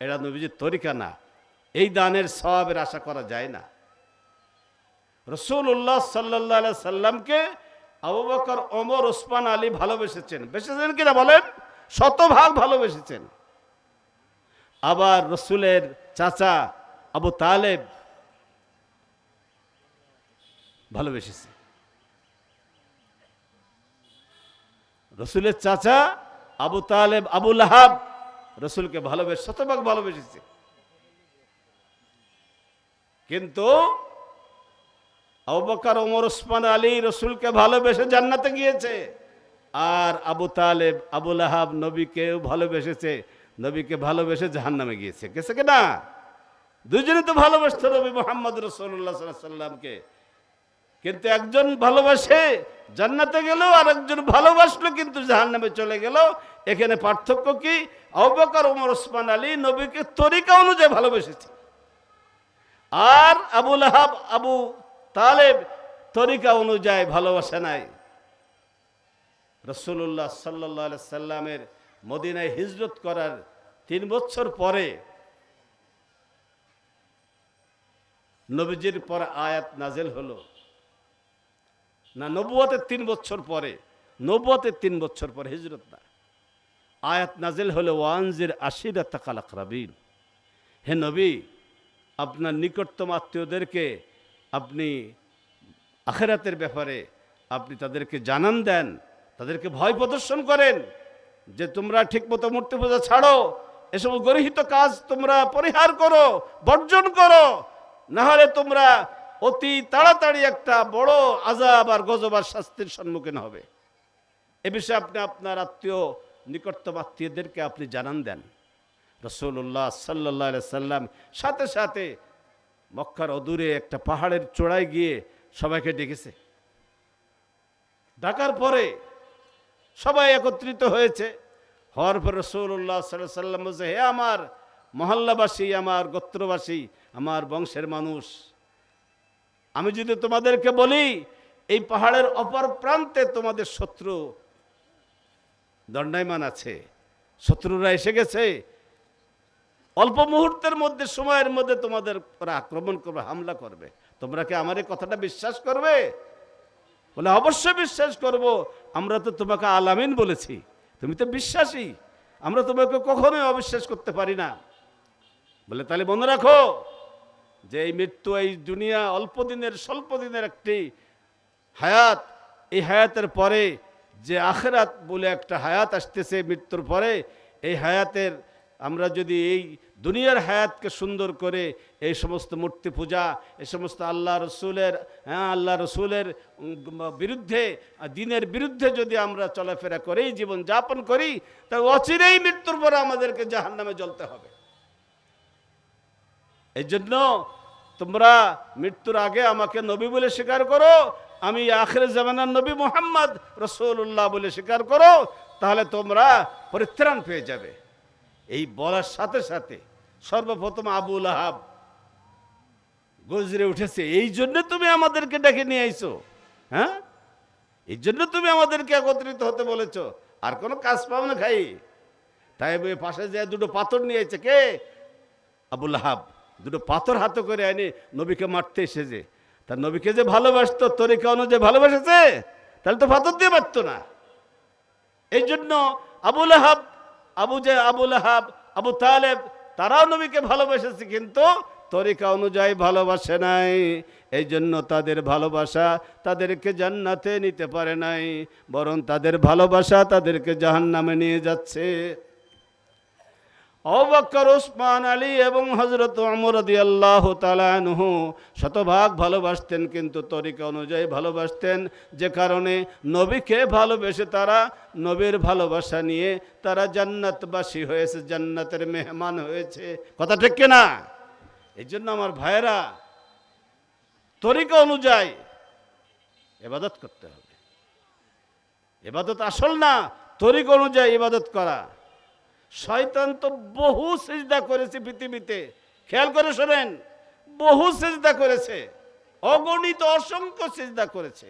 এটা নবীজির তরিকা না। এই দানের সওয়াবের আশা করা যায় না। রাসূলুল্লাহ সাল্লাল্লাহু আলাইহি সাল্লামকে আবু বকর, ওমর, ওসমান, আলী ভালোবেসেছেন। বেসেছেন কিনা বলেন? শতভাগ ভালোবেসেছেন। আবার রসুলের চাচা আবু তালেব ভালোবেসেছে। রসুলের চাচা আবু তালেব, আবু লাহাব রসুলকে শতভাগ ভালোবেসেছে। কিন্তু আবু বকর, ওমর, ওসমান, আলী রসুলকে ভালোবেসে জান্নাতে গিয়েছে। আর আবু তালেব, আবু লাহাব নবীকেও ভালোবেসেছে, নবীকে ভালোবেসে জাহান্নামে গিয়েছে। গেছে কিনা? দুজনে তো ভালোবাসত নবী মুহাম্মদ রাসূলুল্লাহ সাল্লাল্লাহু আলাইহি সাল্লামকে। কিন্তু একজন ভালোবাসে জান্নাতে গেল, আর একজন ভালোবাসলো কিন্তু জাহান্নামে চলে গেল। এখানে পার্থক্য কি? আবু বকর, ওমর, ওসমান, আলী নবীকে তরিকা অনুযায়ী ভালোবেসেছে, আর আবু লাহাব, আবু তালেব তরিকা অনুযায়ী ভালোবাসে নাই। রাসূলুল্লাহ সাল্লাল্লাহু আলাইহি সাল্লামের মদিনায় হিজরত করার 3 বছর পরে নবীজির পর আয়াত নাজেল হলো না, নবুয়তের 3 বছর পরে, নবুয়তের 3 বছর পরে, হিজরত না। আয়াত নাজেল হলো ওয়ানজির আশিরাতাকাল আকরাবিন। হে নবী, আপনার নিকটতম আত্মীয়দেরকে আপনি আখিরাতের ব্যাপারে আপনি তাদেরকে জানান দেন, তাদেরকে ভয় প্রদর্শন করেন যে তোমরা ঠিকমতো মূর্তি পূজা ছাড়ো, এসব গর্হিত কাজ তোমরা পরিহার করো, বর্জন করো, না হলে তোমরা অতি তাড়াতাড়ি একটা বড় আযাব আর গজব আর শাস্তির সম্মুখীন হবে। এ বিষয়ে আপনি আপনার আত্মীয়, নিকটতম আত্মীয়দেরকে আপনি জানান দেন। রাসূলুল্লাহ সাল্লাল্লাহু আলাইহি সাল্লাম সাথে সাথে মক্কার অদূরে একটা পাহাড়ের চূড়ায় গিয়ে সবাইকে ডেকেছে। ডাকার পরে সবাই একত্রিত হয়েছে। হওয়ার পর রাসূলুল্লাহ সাল্লাল্লাহু আলাইহি সাল্লাম বলছে, হে আমার মহল্লাবাসী, আমার গোত্রবাসী, আমার বংশের মানুষ, আমি যদি তোমাদেরকে বলি এই পাহাড়ের অপর প্রান্তে তোমাদের শত্রু দণ্ডায়মান আছে, শত্রুরা এসে গেছে, অল্প মুহূর্তের মধ্যে, সময়ের মধ্যে তোমাদের উপর আক্রমণ করবে, হামলা করবে, তোমরা কি আমার এই কথাটা বিশ্বাস করবে? বলে, অবশ্যই বিশ্বাস করব, আমরা তো তোমাকে আলামিন বলেছি, তুমি তো বিশ্বাসী, আমরা তোমাকে কখনোই অবিশ্বাস করতে পারি না। বলে, তাহলে মনে রাখো যে এই মৃত্যু, এই দুনিয়া অল্প দিনের, স্বল্প দিনের একটি হায়াত, এই হায়াতের পরে যে আখিরাত বলে একটা হায়াত আসতেছে মৃত্যুর পরে, এই হায়াতের আমরা যদি এই দুনিয়ার হায়াতকে সুন্দর করে এই সমস্ত মূর্তি পূজা, এই সমস্ত আল্লাহ রসুলের বিরুদ্ধে, দ্বীনের বিরুদ্ধে যদি আমরা চলাফেরা করি, জীবন যাপন করি, তা অচিরেই মৃত্যুর পরে আমাদেরকে জাহান্নামে জ্বলতে হবে। এই জন্য তোমরা মৃত্যুর আগে আমাকে নবী বলে স্বীকার করো, আমি আখির জামানার নবী মুহাম্মদ রাসূলুল্লাহ বলে স্বীকার করো, তাহলে তোমরা পরিত্রাণ পেয়ে যাবে। এই বলার সাথে সাথে সর্বপ্রথম আবু লাহাব গজরে উঠেছে, এই জন্য তুমি আমাদেরকে ডেকে নিয়ে আইছো, হ্যাঁ, এই জন্য তুমি আমাদেরকে একত্রিত হতে বলেছো, আর কোনো কাজ পাও না খাই। তাই পাশে যায় দুটো পাথর নিয়ে আইছে, কে? আবু লাহাব দুটো পাথর হাতে করে আনি নবীকে মারতে এসেছে। তার নবীকে যে ভালোবাসতো, তরিকা অনুযায়ী ভালোবাসেছে, তাহলে তো পাথর দিয়ে পারতো না। এই জন্য আবু লাহাব, আবু তালেব, তারাও নবীকে ভালোবেসেছে, কিন্তু তরিকা অনুযায়ী ভালোবাসে নাই। এই জন্য তাদের ভালোবাসা তাদেরকে জান্নাতে নিতে পারে নাই, বরং তাদের ভালোবাসা তাদেরকে জাহান্নামে নিয়ে যাচ্ছে। আবু বকর, ওসমান, আলী এবং হযরত ওমর রাদিয়াল্লাহু তাআলা আনহু শতভাগ ভালোবাসতেন, কিন্তু তরিকা অনুযায়ী ভালোবাসতেন, যে কারণে নবীকে ভালোবেসে তারা নবীর ভালোবাসা নিয়ে তারা জান্নাতবাসী হয়েছে, জান্নাতের মেহমান হয়েছে। কথা ঠিক কিনা? এই জন্য আমার ভাইয়েরা, তরিকা অনুযায়ী ইবাদত করতে হবে। ইবাদত আসল না, তরিকা অনুযায়ী ইবাদত করা। শয়তান তো বহু সিজদা করেছে পৃথিবীতে, খেয়াল করে শোনেন, বহু সিজদা করেছে, অগণিত অসংখ্য সিজদা করেছে।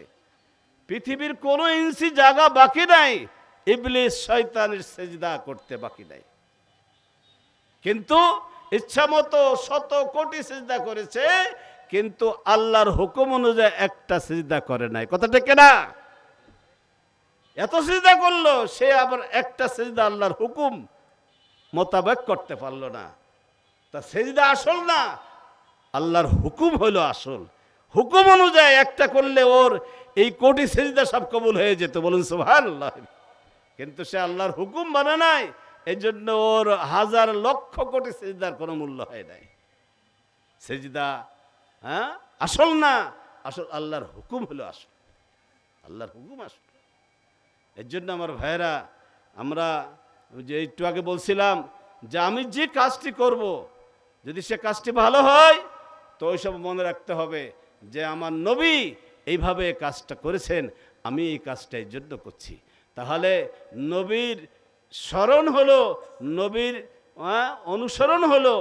পৃথিবীর কোনো ইঞ্চি জায়গা বাকি নাই ইবলিস শয়তানের সিজদা করতে বাকি নাই। কিন্তু ইচ্ছা মতো শত কোটি সিজদা করেছে, কিন্তু আল্লাহর হুকুম অনুযায়ী একটা সিজদা করে নাই। কথা ঠিক না? এত সিজদা করলো, সে আবার একটা সিজদা আল্লাহর হুকুম মোতাবেক করতে পারলো না। তা সিজদা আসল না, আল্লাহর হুকুম হলো আসল। হুকুম অনুযায়ী একটা করলে ওর এই কোটি সিজদা সব কবুল হয়ে যেত, বলুন সুবহানাল্লাহ। কিন্তু সে আল্লাহর হুকুম মানে নাই, এই জন্য ওর হাজার লক্ষ কোটি সিজদার কোনো মূল্য হয় নাই। সিজদা আসল না, আসল আল্লাহর হুকুম হলো আসল, আল্লাহর হুকুম আসল। এর জন্য আমার ভাইয়েরা, আমরা যে একটু আগে বলছিলাম যে আমি যে কাজটি করব, যদি সে কাজটি ভালো হয়, তো ওইসব মনে রাখতে হবে যে আমার নবী এইভাবে কাজটা করেছেন, আমি এই কাজটা এই জন্য করছি। তাহলে নবীর স্মরণ হলো, নবীর অনুসরণ হলো।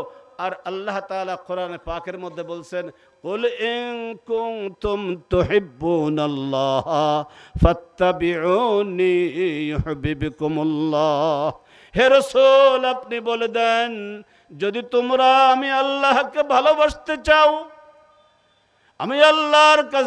আর আল্লাহ তাআলা কোরআনে পাকের মধ্যে বলছেন, কুল ইন কুনতুম তুহিব্বুনাল্লাহ ফাত্তাবিউনি ইউহিব্বুকুমুল্লাহ। হে রাসূল, আপনি বলে দেন, যদি তোমরা আমি আল্লাহকে ভালোবাসতে চাও, আমি আল্লাহর কাছে